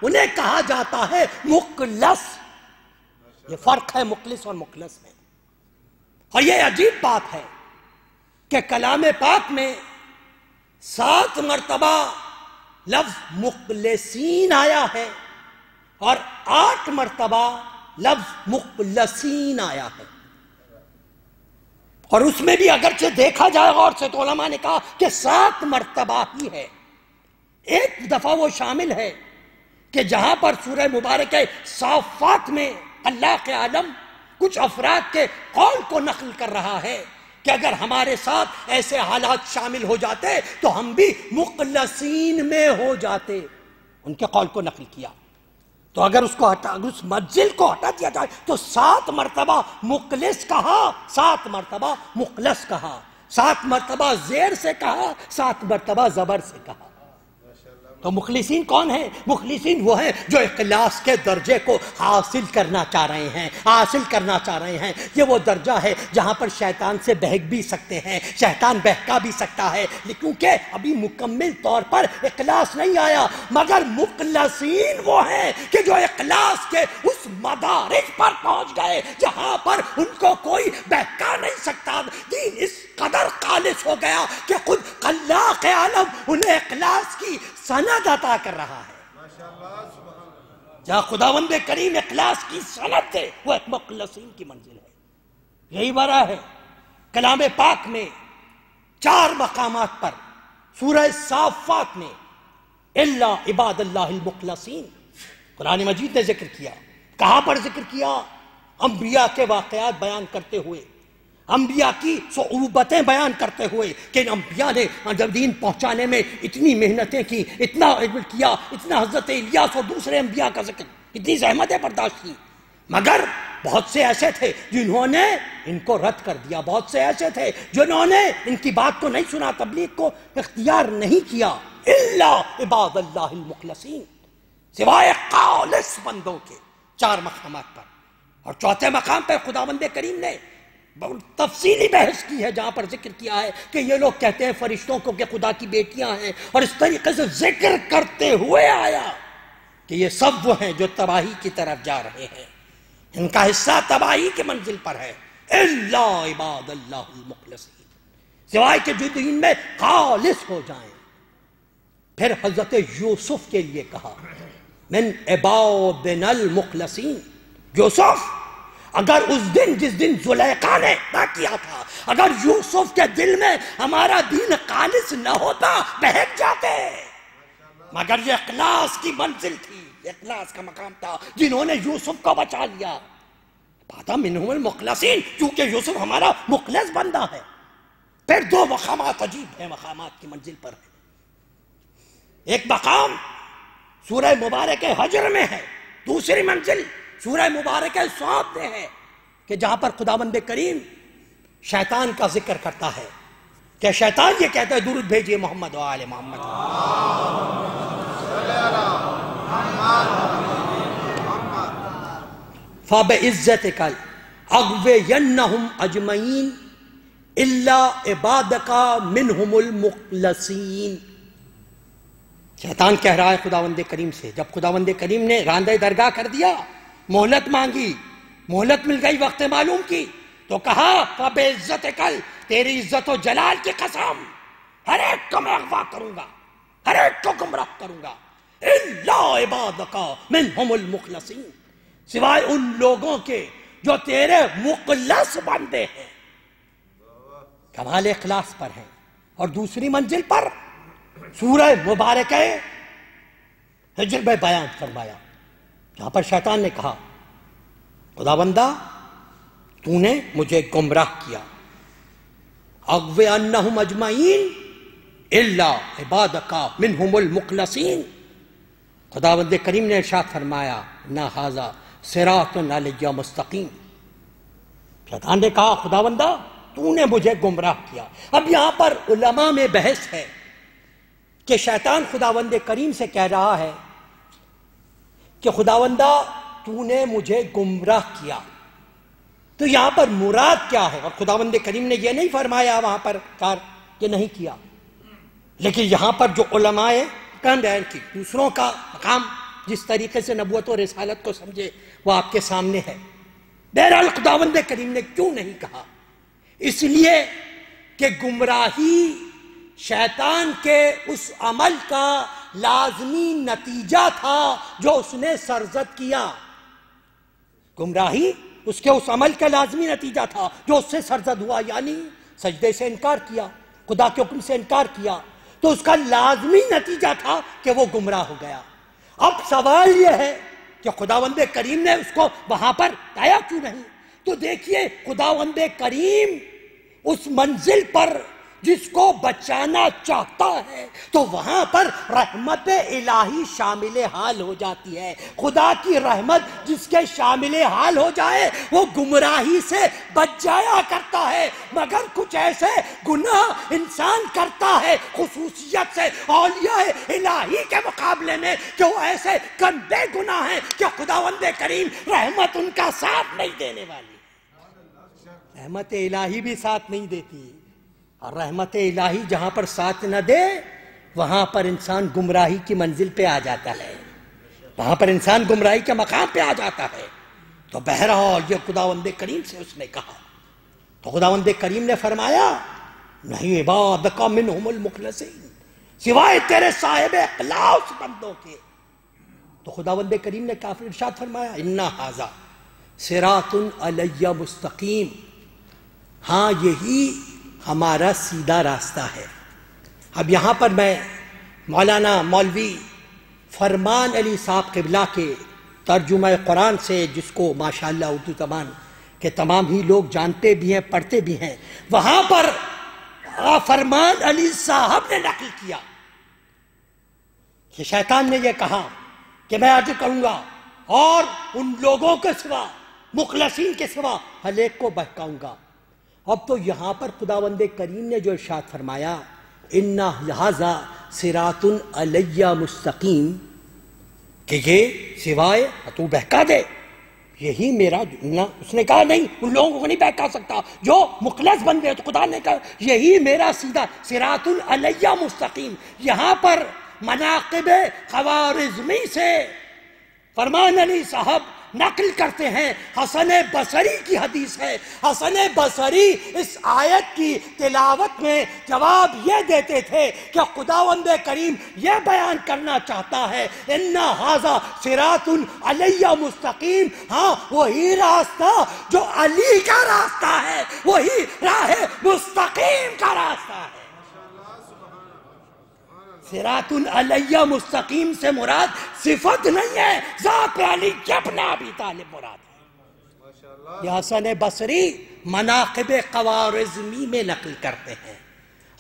انہیں کہا جاتا ہے مخلص. یہ فرق ہے مخلص اور مخلص میں. اور یہ عجیب بات ہے کہ کلام پاک میں 7 مرتبہ لفظ مخلصین آیا ہے اور 8 مرتبہ لفظ مخلصین آیا ہے. اور اس میں بھی اگرچہ دیکھا جائے غور سے تو علماء نے کہا کہ 7 مرتبہ ہی ہے. ایک دفعہ وہ شامل ہے کہ جہاں پر سورہ مبارکہ صافات میں اللہ کے عالم کچھ افراد کے قول کو نقل کر رہا ہے کہ اگر ہمارے ساتھ ایسے حالات شامل ہو جاتے تو ہم بھی مخلصین میں ہو جاتے. ان کے قول کو نقل کیا. تو اگر اس منزل کو ہٹا دیا جائے تو 7 مرتبہ مخلص کہا، 7 مرتبہ مخلص کہا، 7 مرتبہ زیر سے کہا، 7 مرتبہ زبر سے کہا. تو مخلصین کون ہیں؟ مخلصین وہ ہیں جو اخلاص کے درجے کو حاصل کرنا چاہ رہے ہیں، حاصل کرنا چاہ رہے ہیں. یہ وہ درجہ ہے جہاں پر شیطان سے بہک بھی سکتے ہیں، شیطان بہکا بھی سکتا ہے کیونکہ ابھی مکمل طور پر اخلاص نہیں آیا. مگر مخلصین وہ ہیں کہ جو اخلاص کے اس مدارج پر پہنچ گئے جہاں پر ان کو کوئی بہکا نہیں سکتا. دین اس قدر خالص ہو گیا کہ خود خلاق عالم انہیں اخلاص کی سند عطا کر رہا ہے. جہاں خداوند کریم اخلاص کی سند دے وہ ایک مخلصین کی منزل ہے. یہی وجہ ہے کلام پاک میں 4 مقامات پر سورہ صافات میں الا عباد اللہ المخلصین قرآن مجید نے ذکر کیا. کہاں پر ذکر کیا؟ انبیاء کے واقعات بیان کرتے ہوئے، انبیاء کی صعوبتیں بیان کرتے ہوئے کہ ان انبیاء نے جب دین پہنچانے میں اتنی محنتیں کی، اتنا عمل کیا، اتنا حضرت الیاس اور دوسرے انبیاء کا ذکر، اتنی زحمتیں برداشت کی، مگر بہت سے ایسے تھے جنہوں نے ان کو رد کر دیا. بہت سے ایسے تھے جنہوں نے ان کی بات کو نہیں سنا، تبلیغ کو اختیار نہیں کیا. الا عباد اللہ المخلصین، سوائے خالص بندوں کے. 4 مقامات پر. اور چوتھے مقام پر خداوند کریم نے تفصیلی بحث کی ہے جہاں پر ذکر کیا ہے کہ یہ لوگ کہتے ہیں فرشتوں کو کہ خدا کی بیٹیاں ہیں، اور اس طریقے سے ذکر کرتے ہوئے آیا کہ یہ سب وہ ہیں جو تباہی کی طرف جا رہے ہیں، ان کا حصہ تباہی کی منزل پر ہے. الا عباد اللہ المخلصین، سوائے کہ جو دین میں خالص ہو جائیں. پھر حضرت یوسف کے لیے کہا من عبادنا المخلصین. یوسف اگر اس دن جس دن زلیخا نے نہ کیا تھا، اگر یوسف کے دل میں ہمارا دین خالص نہ ہوتا بہک جاتے. مگر یہ اخلاص کی منزل تھی، اخلاص کا مقام تھا، جنہوں نے یوسف کو بچا لیا. بات منہم المخلصین، کیونکہ یوسف ہمارا مخلص بندہ ہے. پھر دو مقامات عجیب ہیں مقامات کی منزل پر ہے. ایک مقام سورہ مبارک حجر میں ہے، دوسری منزل سورہ مبارک صاد میں ہے کہ جہاں پر خداوند کریم شیطان کا ذکر کرتا ہے کہ شیطان یہ کہتا ہے درود بھیجئے محمد و آل محمد. فَبِعِزَّتِكَ لَأَغْوِيَنَّهُمْ أَجْمَعِينَ إِلَّا عِبَادَكَ مِنْهُمُ الْمُخْلَصِينَ. شیطان کہہ رہا ہے خداوند کریم سے، جب خداوند کریم نے راندہ درگاہ کر دیا، مہلت مانگی، مہلت مل گئی، وقت معلوم کی، تو کہا فَبِعِزَّتِكَ، تیری عزت و جلال کی قسم، ہر ایک کو میں اغوا کروں گا، ہر ایک کو گمراہ کروں گا، إِلَّا عِبَادَكَ مِنْهُمُ الْمُخْلَصِينَ، سوائے ان لوگوں کے جو تیرے مخلص بندے ہیں، کمال اخلاص پر ہیں. اور دوسری منزل پر سورہ مبارکہ حجر میں بیان فرمایا جہاں پر شیطان نے کہا خداوندہ تو نے مجھے گمراہ کیا، اغوینہم اجمعین الا عبادک منہم المخلصین. خداوند کریم نے ارشاد فرمایا نہ ھذا صراط علی مستقیم. شیطان نے کہا خداوندہ تو نے مجھے گمراہ کیا. اب یہاں پر علماء میں بحث ہے کہ شیطان خداوند کریم سے کہہ رہا ہے کہ خداوندہ تو نے مجھے گمراہ کیا، تو یہاں پر مراد کیا ہے؟ اور خداوند کریم نے یہ نہیں فرمایا وہاں پر کہ نہیں کیا، لیکن یہاں پر جو علماء کم بیان کی دوسروں کا مقام جس طریقے سے نبوت و رسالت کو سمجھے وہ آپ کے سامنے ہے. بہرحال خداوند کریم نے کیوں نہیں کہا؟ اس لیے کہ گمراہی شیطان کے اس عمل کا لازمی نتیجہ تھا جو اس نے سرزد کیا. گمراہی اس کے اس عمل کا لازمی نتیجہ تھا جو اس سے سرزد ہوا، یعنی سجدے سے انکار کیا، خدا کے حکم سے انکار کیا، تو اس کا لازمی نتیجہ تھا کہ وہ گمراہ ہو گیا. اب سوال یہ ہے کہ خداوند کریم نے اس کو وہاں پر لایا کیوں نہیں؟ تو دیکھیے خداوند کریم اس منزل پر جس کو بچانا چاہتا ہے تو وہاں پر رحمت الہی شامل حال ہو جاتی ہے. خدا کی رحمت جس کے شامل حال ہو جائے وہ گمراہی سے بچ جایا کرتا ہے. مگر کچھ ایسے گناہ انسان کرتا ہے خصوصیت سے اولیاء الہی کے مقابلے میں کہ وہ ایسے گندے گناہ ہیں کہ خداوند کریم رحمت ان کا ساتھ نہیں دینے والی. رحمت الہی بھی ساتھ نہیں دیتی، اور رحمت الہی جہاں پر ساتھ نہ دے وہاں پر انسان گمراہی کی منزل پہ آ جاتا ہے، وہاں پر انسان گمراہی کے مقام پہ آ جاتا ہے. تو بہرحال یہ خداوند کریم سے اس نے کہا تو خداوند کریم نے فرمایا نہیں عبادک منہم المخلصین، سوائے تیرے صاحب اخلاص بندوں کے. تو خداوند کریم نے کافر ارشاد فرمایا ان ھذا صراط علی مستقیم، ہاں یہی ہمارا سیدھا راستہ ہے. اب یہاں پر میں مولانا مولوی فرمان علی صاحب قبلہ کے ترجمہ قرآن سے، جس کو ماشاءاللہ اردو زبان کے تمام ہی لوگ جانتے بھی ہیں پڑھتے بھی ہیں، وہاں پر فرمان علی صاحب نے نقل کیا کہ شیطان نے یہ کہا کہ میں آج کروں گا اور ان لوگوں کے سوا، مخلصین کے سوا ہر ایک کو بہکاؤں گا. اب تو یہاں پر خداوند کریم نے جو ارشاد فرمایا ان ھذا صراط علی مستقیم، کہ یہ سوائے تو بہکا دے یہی میرا، اس نے کہا نہیں ان لوگوں کو نہیں بہکا سکتا جو مخلص بن گئے، تو خدا نے کہا یہی میرا سیدھا صراط علی مستقیم. یہاں پر مناقب خوارزمی سے فرمان علی صاحب نقل کرتے ہیں، حسن بصری کی حدیث ہے. حسن بصری اس آیت کی تلاوت میں جواب یہ دیتے تھے کہ خداوند کریم یہ بیان کرنا چاہتا ہے ان ھذا صراط علی مستقیم، ہاں وہی راستہ جو علی کا راستہ ہے، وہی راہ مستقیم کا راستہ ہے. صراط علی مستقیم سے مراد صفت نہیں ہے، ذات علی ابن ابی طالب مراد ہے. یہ حسن بصری مناقب خوارزمی میں نقل کرتے ہیں،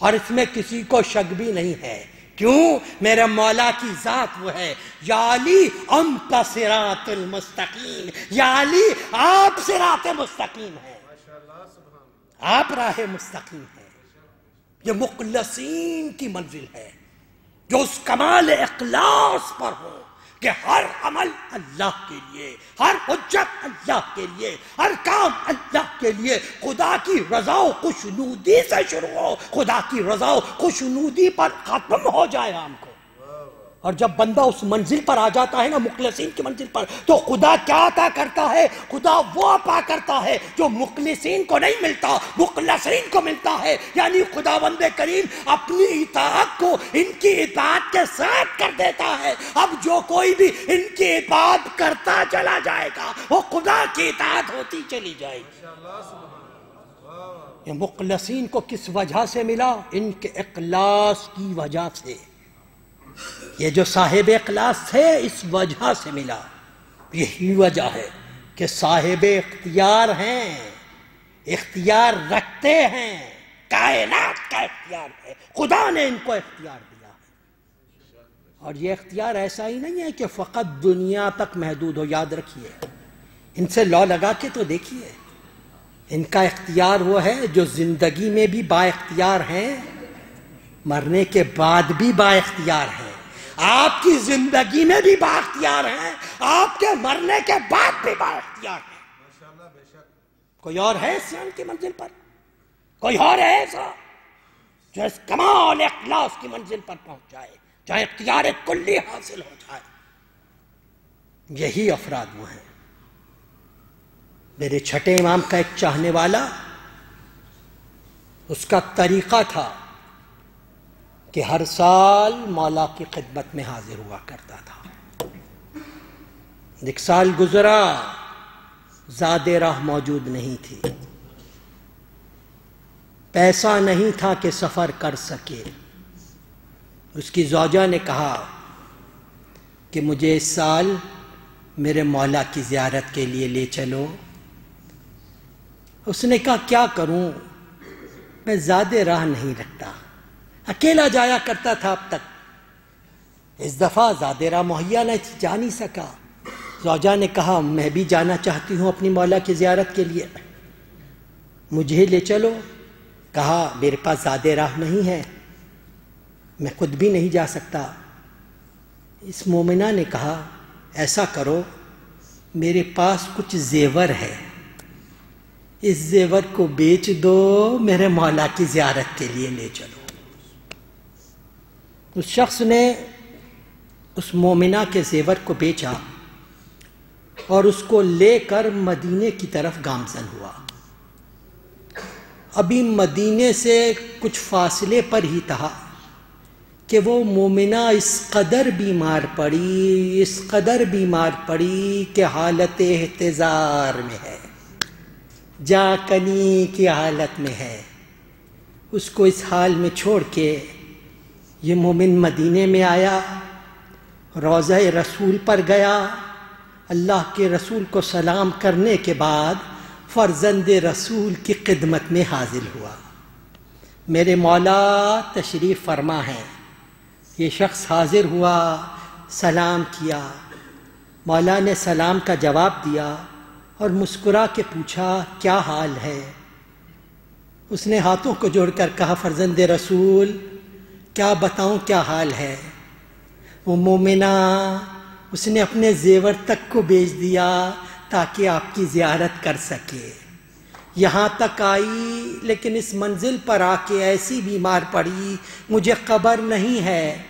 اور اس میں کسی کو شک بھی نہیں ہے۔ کیوں؟ میرے مولا کی ذات وہ ہے، یا علی انت صراط المستقیم، یا علی آپ صراط مستقیم ہیں، آپ راہ مستقیم ہیں۔ یہ مخلصین کی منزل ہے، جو اس کمال اخلاص پر ہو کہ ہر عمل اللہ کے لیے، ہر حجت اللہ کے لیے، ہر کام اللہ کے لیے، خدا کی رضا و خوشنودی سے شروع ہو، خدا کی رضا و خوشنودی پر ختم ہو جائے ہم کو۔ اور جب بندہ اس منزل پر آ جاتا ہے نا، مخلصین کی منزل پر، تو خدا کیا عطا کرتا ہے؟ خدا وہ عطا کرتا ہے جو مخلصین کو نہیں ملتا، مخلصین کو ملتا ہے۔ یعنی خداوند کریم اپنی اطاعت کو ان کی اطاعت کے ساتھ کر دیتا ہے۔ اب جو کوئی بھی ان کی اطاعت کرتا چلا جائے گا، وہ خدا کی اطاعت ہوتی چلی جائے گی۔ یہ مخلصین کو کس وجہ سے ملا؟ ان کے اخلاص کی وجہ سے۔ یہ جو صاحب اخلاص تھے اس وجہ سے ملا۔ یہی وجہ ہے کہ صاحب اختیار ہیں، اختیار رکھتے ہیں، کائنات کا اختیار ہے، خدا نے ان کو اختیار دیا ہے۔ اور یہ اختیار ایسا ہی نہیں ہے کہ فقط دنیا تک محدود ہو، یاد رکھیے، ان سے لو لگا کے تو دیکھیے، ان کا اختیار وہ ہے جو زندگی میں بھی با اختیار ہیں، مرنے کے بعد بھی با اختیار ہیں۔ آپ کی زندگی میں بھی با اختیار ہیں، آپ کے مرنے کے بعد بھی با اختیار ہیں۔ کوئی اور ہے اسلام کی منزل پر؟ کوئی اور ہے ایسا جو اس کمال اخلاص کی منزل پر پہنچ جائے، جہاں اختیار کلی حاصل ہو جائے؟ یہی افراد وہ ہیں۔ میرے چھٹے امام کا ایک چاہنے والا، اس کا طریقہ تھا کہ ہر سال مولا کی خدمت میں حاضر ہوا کرتا تھا۔ ایک سال گزرا، زاد راہ موجود نہیں تھی، پیسہ نہیں تھا کہ سفر کر سکے۔ اس کی زوجہ نے کہا کہ مجھے اس سال میرے مولا کی زیارت کے لیے لے چلو۔ اس نے کہا کیا کروں، میں زاد راہ نہیں رکھتا، اکیلا جایا کرتا تھا اب تک، اس دفعہ زاد راہ مہیا نہ جا نہیں سکا۔ زوجہ نے کہا میں بھی جانا چاہتی ہوں اپنی مولا کی زیارت کے لیے، مجھے لے چلو۔ کہا میرے پاس زاد راہ نہیں ہے، میں خود بھی نہیں جا سکتا۔ اس مومنہ نے کہا ایسا کرو، میرے پاس کچھ زیور ہے، اس زیور کو بیچ دو، میرے مولا کی زیارت کے لیے لے چلو۔ اس شخص نے اس مومنہ کے زیور کو بیچا اور اس کو لے کر مدینے کی طرف گامزن ہوا۔ ابھی مدینے سے کچھ فاصلے پر ہی تھا کہ وہ مومنہ اس قدر بیمار پڑی کہ حالت احتضار میں ہے، جا کنی کی حالت میں ہے۔ اس کو اس حال میں چھوڑ کے یہ مومن مدینے میں آیا، روضہ رسول پر گیا، اللہ کے رسول کو سلام کرنے کے بعد فرزند رسول کی خدمت میں حاضر ہوا۔ میرے مولا تشریف فرما ہے۔ یہ شخص حاضر ہوا، سلام کیا، مولا نے سلام کا جواب دیا اور مسکرا کے پوچھا کیا حال ہے؟ اس نے ہاتھوں کو جوڑ کر کہا فرزند رسول کیا بتاؤں کیا حال ہے؟ وہ مومنہ اس نے اپنے زیور تک کو بیچ دیا تاکہ آپ کی زیارت کر سکے، یہاں تک آئی لیکن اس منزل پر آ کے ایسی بیمار پڑی، مجھے خبر نہیں ہے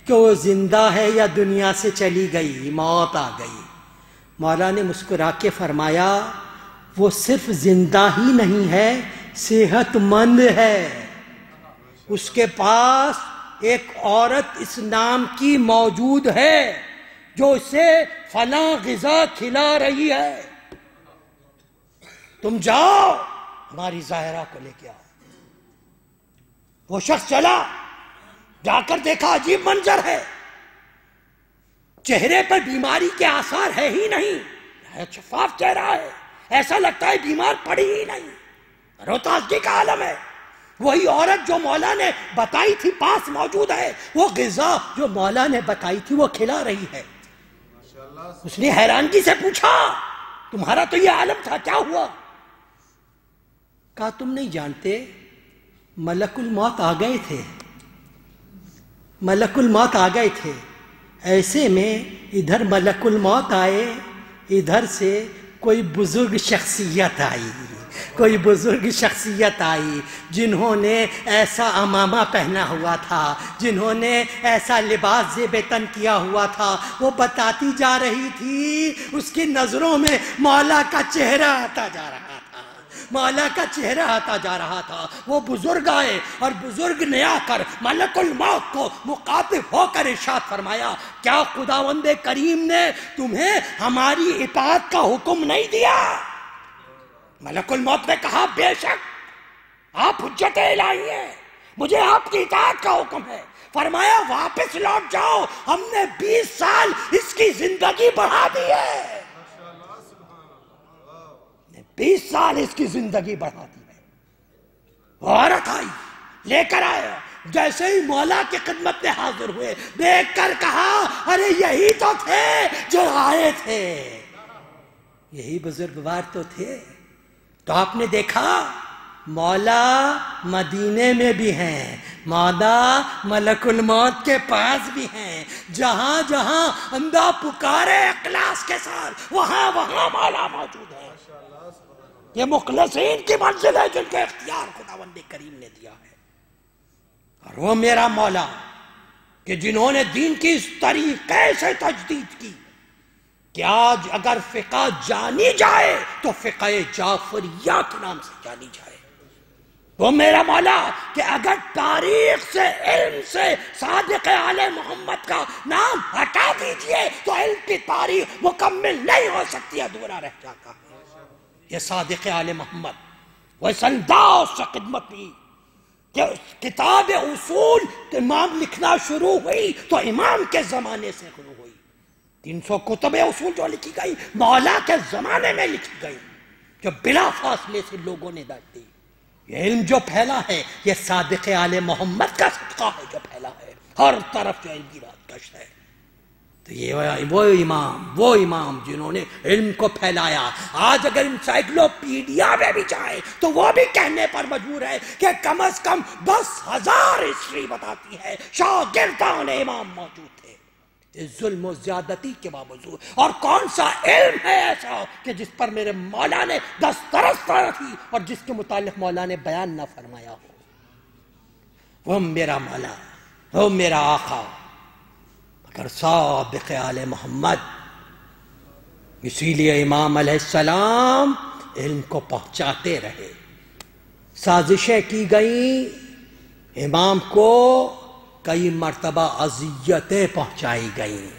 کہ وہ زندہ ہے یا دنیا سے چلی گئی، موت آ گئی۔ مولا نے مسکرا کے فرمایا وہ صرف زندہ ہی نہیں ہے، صحت مند ہے، اس کے پاس ایک عورت اس نام کی موجود ہے جو اسے فلاں غذا کھلا رہی ہے، تم جاؤ ہماری ظاہرہ کو لے کے آؤ۔ وہ شخص چلا، جا کر دیکھا عجیب منظر ہے، چہرے پر بیماری کے آثار ہے ہی نہیں، شفاف چہرہ ہے، ایسا لگتا ہے بیمار پڑی ہی نہیں۔ رو تازگی کا عالم ہے. وہی عورت جو مولا نے بتائی تھی پاس موجود ہے، وہ غذا جو مولا نے بتائی تھی وہ کھلا رہی ہے. اس نے حیرانگی سے پوچھا تمہارا تو یہ عالم تھا، کیا ہوا؟ کہا تم نہیں جانتے ملک الموت آ گئے تھے، ملک الموت آ گئے تھے. ایسے میں ادھر ملک الموت آئے، ادھر سے کوئی بزرگ شخصیت آئی، کوئی بزرگ شخصیت آئی جنہوں نے ایسا عمامہ پہنا ہوا تھا، جنہوں نے ایسا لباس زیب تن کیا ہوا تھا. وہ بتاتی جا رہی تھی، اس کی نظروں میں مولا کا چہرہ آتا جا رہا تھا، مولا کا چہرہ آتا جا رہا تھا. وہ بزرگ آئے اور بزرگ نے آ کر ملک الموت کو مخاطب ہو کر ارشاد فرمایا کیا خداوند کریم نے تمہیں ہماری اطاعت کا حکم نہیں دیا؟ ملک الموت نے کہا بے شک آپ حجت الہی ہیں، مجھے آپ کی اطاعت کا حکم ہے. فرمایا واپس لوٹ جاؤ، ہم نے 20 سال اس کی زندگی بڑھا دی ہے، 20 سال اس کی زندگی بڑھا دی ہے. عورت آئی، لے کر آیا، جیسے ہی مولا کی خدمت میں حاضر ہوئے دیکھ کر کہا ارے یہی تو تھے جو آئے تھے، یہی بزرگوار تو تھے. تو آپ نے دیکھا مولا مدینے میں بھی ہیں، مولا ملک الموت کے پاس بھی ہیں. جہاں جہاں اندھا پکارے اخلاص کے ساتھ وہاں وہاں مولا موجود ہے. یہ مخلصین کی منزل ہے جن کو اختیار خداوند کریم نے دیا ہے. اور وہ میرا مولا کہ جنہوں نے دین کی اس طریقے سے تجدید کی کہ آج اگر فقہ جانی جائے تو فقہ جعفریہ کے نام سے جانی جائے. وہ میرا مولا کہ اگر تاریخ سے علم سے صادق آل محمد کا نام ہٹا دیجئے تو علم کی تاریخ مکمل نہیں ہو سکتی، ادھورا رہ جاتا ہے. یہ صادق آل محمد وہ اس انداز سے خدمت بھی کہ کتاب اصول امام لکھنا شروع ہوئی تو امام کے زمانے سے شروع ہوئی. 300 کتب اصول جو لکھی گئی مولا کے زمانے میں لکھی گئی، جو بلا فاصلے سے لوگوں نے داد دی. یہ علم جو پھیلا ہے یہ صادق آل محمد کا صدقہ ہے جو پھیلا ہے، ہر طرف جو علم کی رات گشت ہے. تو یہ وہ امام جنہوں نے علم کو پھیلایا. آج اگر انسائکلوپیڈیا میں بھی جائے تو وہ بھی کہنے پر مجبور ہے کہ کم از کم 10,000 ہسٹری بتاتی ہے شاگردان امام موجود تھے ظلم و زیادتی کے باوجود. اور کون سا علم ہے ایسا کہ جس پر میرے مولا نے دسترس تھی اور جس کے متعلق مولا نے بیان نہ فرمایا ہو؟ وہ میرا مولا، وہ میرا آقا مگر صادق آل محمد. اسی لیے امام علیہ السلام علم کو پہنچاتے رہے. سازشیں کی گئیں، امام کو کئی مرتبہ اذیتیں پہنچائی گئیں،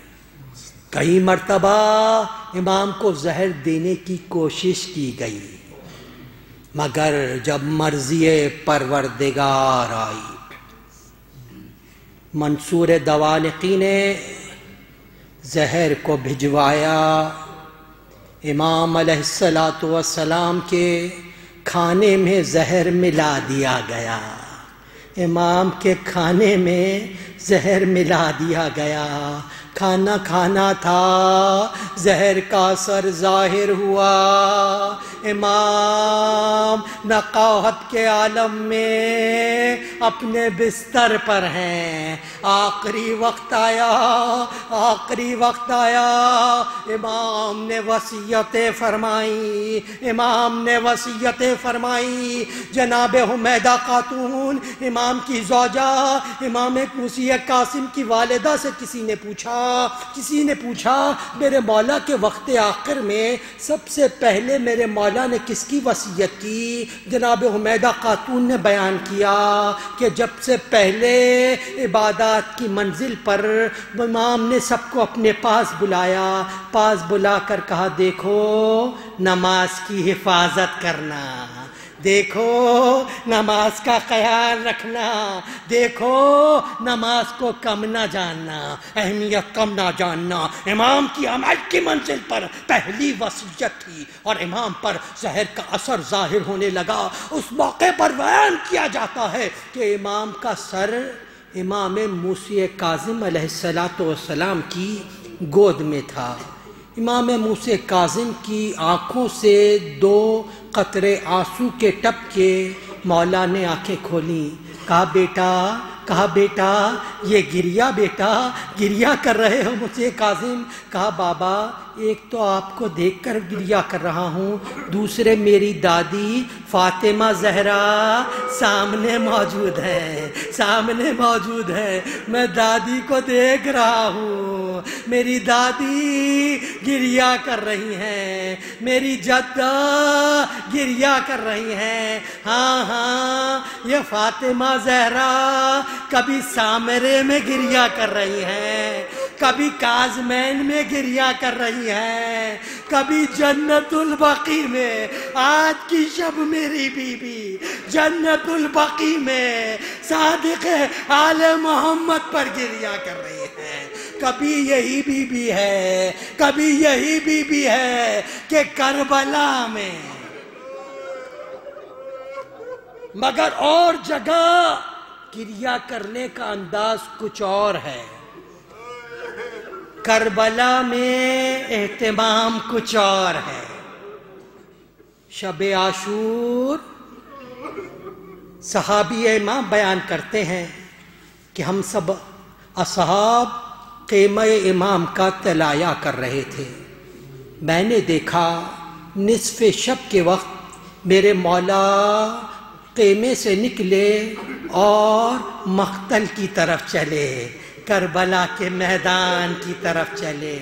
کئی مرتبہ امام کو زہر دینے کی کوشش کی گئی، مگر جب مرضی پروردگار آئی، منصور دوالقی نے زہر کو بھجوایا. امام علیہ السلام کے کھانے میں زہر ملا دیا گیا، امام کے کھانے میں زہر ملا دیا گیا. کھانا کھانا تھا، زہر کا اثر ظاہر ہوا. امام نقاہت کے عالم میں اپنے بستر پر ہیں. آخری وقت آیا، آخری وقت آیا. امام نے وصیتیں فرمائی، امام نے وصیتیں فرمائی. جناب حمیدہ خاتون امام کی زوجہ، امام موسی قاسم کی والدہ سے کسی نے پوچھا میرے مولا کے وقت آخر میں سب سے پہلے میرے مولا نے کس کی وصیت کی؟ جناب حمیدہ خاتون نے بیان کیا کہ جب سے پہلے عبادات کی منزل پر امام نے سب کو اپنے پاس بلایا، پاس بلا کر کہا دیکھو نماز کی حفاظت کرنا، دیکھو نماز کا خیال رکھنا، دیکھو نماز کو کم نہ جاننا، اہمیت کم نہ جاننا۔ امام کی عمل کی منزل پر پہلی وصیت تھی اور امام پر زہر کا اثر ظاہر ہونے لگا۔ اس موقع پر بیان کیا جاتا ہے کہ امام کا سر امام موسی کاظم علیہ السلام کی گود میں تھا۔ امام موسی کاظم کی آنکھوں سے 2 قطرے آنسو کے ٹپکے، مولا نے آنکھیں کھولیں، کہا بیٹا یہ گریا، بیٹا گریا کر رہے ہو موسی کاظم؟ کہا بابا ایک تو آپ کو دیکھ کر گریا کر رہا ہوں، دوسرے میری دادی فاطمہ زہرا سامنے موجود ہے، میں دادی کو دیکھ رہا ہوں، میری دادی گریا کر رہی ہیں، میری جدہ گریا کر رہی ہیں۔ ہاں یہ فاطمہ زہرا کبھی سامرے میں گریا کر رہی ہیں، کبھی کاظمین میں گریا کر رہی ہے، کبھی جنت البقیع میں۔ آج کی شب میری بی بی جنت البقیع میں صادق آل محمد پر گریا کر رہی ہے۔ کبھی یہی بی بی ہے کہ کربلا میں، مگر اور جگہ گریا کرنے کا انداز کچھ اور ہے، کربلا میں اہتمام کچھ اور ہے۔ شب عاشور صحابی امام بیان کرتے ہیں کہ ہم سب اصحاب خیمہ امام کا طلایہ کر رہے تھے، میں نے دیکھا نصف شب کے وقت میرے مولا خیمے سے نکلے اور مقتل کی طرف چلے، کربلا کے میدان کی طرف چلے۔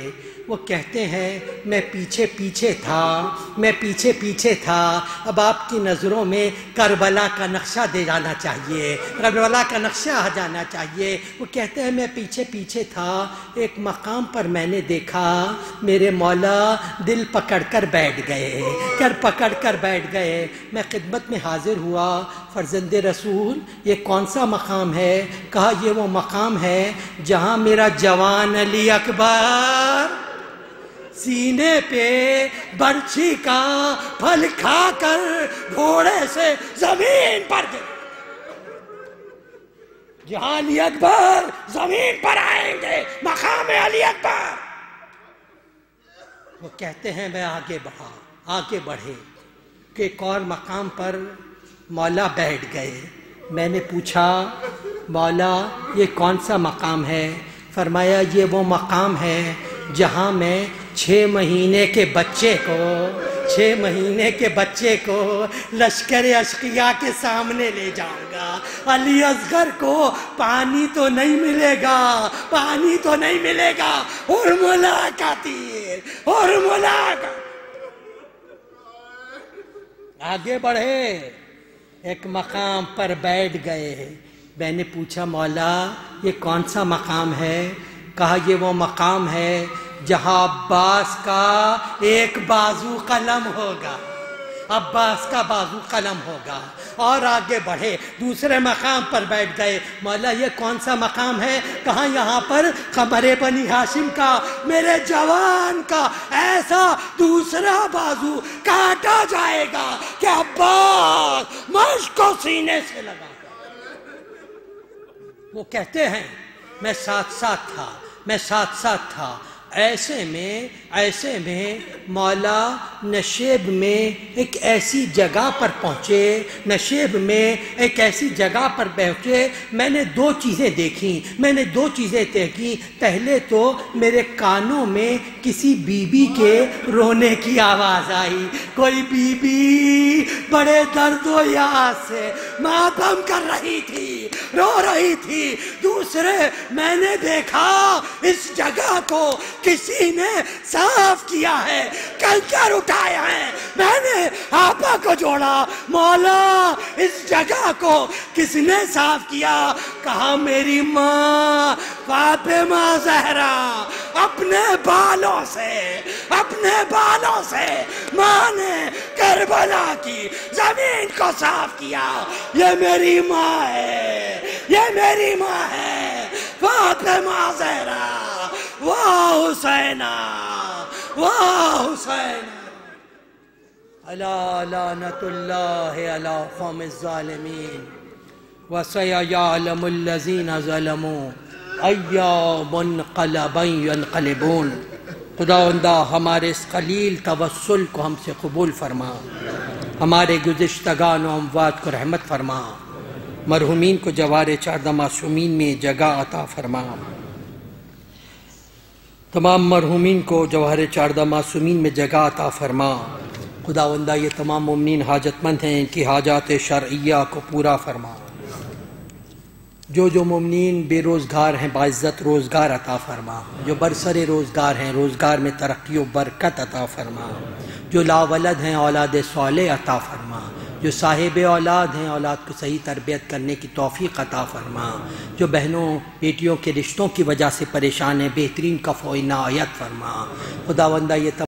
وہ کہتے ہیں میں پیچھے تھا۔ اب آپ کی نظروں میں کربلا کا نقشہ دے جانا چاہیے، کربلا کا نقشہ آ جانا چاہیے۔ وہ کہتے ہیں میں پیچھے تھا، ایک مقام پر میں نے دیکھا میرے مولا دل پکڑ کر بیٹھ گئے، میں خدمت میں حاضر ہوا، فرزند رسول یہ کون سا مقام ہے؟ کہا یہ وہ مقام ہے جہاں میرا جوان علی اکبر سینے پہ برچھی کا پھل کھا کر گھوڑے سے زمین پر گر، جہاں علی اکبر زمین پر آئیں گے، مقام علی اکبر۔ وہ کہتے ہیں میں آگے بڑھے کہ ایک اور مقام پر مولا بیٹھ گئے۔ میں نے پوچھا مولا یہ کون سا مقام ہے؟ فرمایا یہ وہ مقام ہے جہاں میں 6 مہینے کے بچے کو لشکر اشقیاء کے سامنے لے جاؤں گا۔ علی اصغر کو پانی تو نہیں ملے گا، ہرملا کا تیر، ہرملا کا۔ آگے بڑھے، ایک مقام پر بیٹھ گئے۔ میں نے پوچھا مولا یہ کون سا مقام ہے؟ کہا یہ وہ مقام ہے جہاں عباس کا ایک بازو قلم ہوگا، اور آگے بڑھے، دوسرے مقام پر بیٹھ گئے۔ مولا یہ کون سا مقام ہے؟ کہاں یہاں پر قمر بنی ہاشم کا، میرے جوان کا ایسا دوسرا بازو کاٹا جائے گا کہ عباس مشک کو سینے سے لگا۔ وہ کہتے ہیں میں ساتھ تھا۔ ایسے میں مولا نشیب میں ایک ایسی جگہ پر پہنچے، میں نے 2 چیزیں دیکھیں۔ پہلے تو میرے کانوں میں کسی بی بی کے رونے کی آواز آئی، کوئی بی بی بڑے درد و یاس سے ماتم کر رہی تھی، رو رہی تھی۔ دوسرے میں نے دیکھا اس جگہ کو کسی نے صاف کیا ہے، کنکر اٹھا اٹھائے ہیں، میں نے آپا کو جوڑا، مولا اس جگہ کو کس نے صاف کیا؟ کہا میری ماں فاطمہ زہرا، اپنے بالوں سے ماں نے کربلا کی زمین کو صاف کیا۔ یہ میری ماں ہے فاطمہ زہرا، واہ حسینہ واہ حسینہ، الا لعنت اللہ علی قوم الظالمین وسیعلم الذین ظلموا ای منقلب ینقلبون۔ خداوندہ ہمارے اس قلیل توسل کو ہم سے قبول فرما، ہمارے گزشتگان و اموات کو رحمت فرما، مرحومین کو جوار چاردہ معصومین میں جگہ عطا فرما، تمام مرحومین کو جوہر چاردہ معصومین میں جگہ عطا فرما۔ خداوندہ یہ تمام مومنین حاجت مند ہیں، ان کی حاجات شرعیہ کو پورا فرما۔ جو مومنین بے روزگار ہیں باعزت روزگار عطا فرما، جو برسر روزگار ہیں روزگار میں ترقی و برکت عطا فرما، جو لا ولد ہیں اولاد صالح عطا فرما، جو صاحب اولاد ہیں اولاد کو صحیح تربیت کرنے کی توفیق عطا فرما، جو بہنوں بیٹیوں کے رشتوں کی وجہ سے پریشان ہیں بہترین کفو عنایت فرما۔ خداوندہ یہ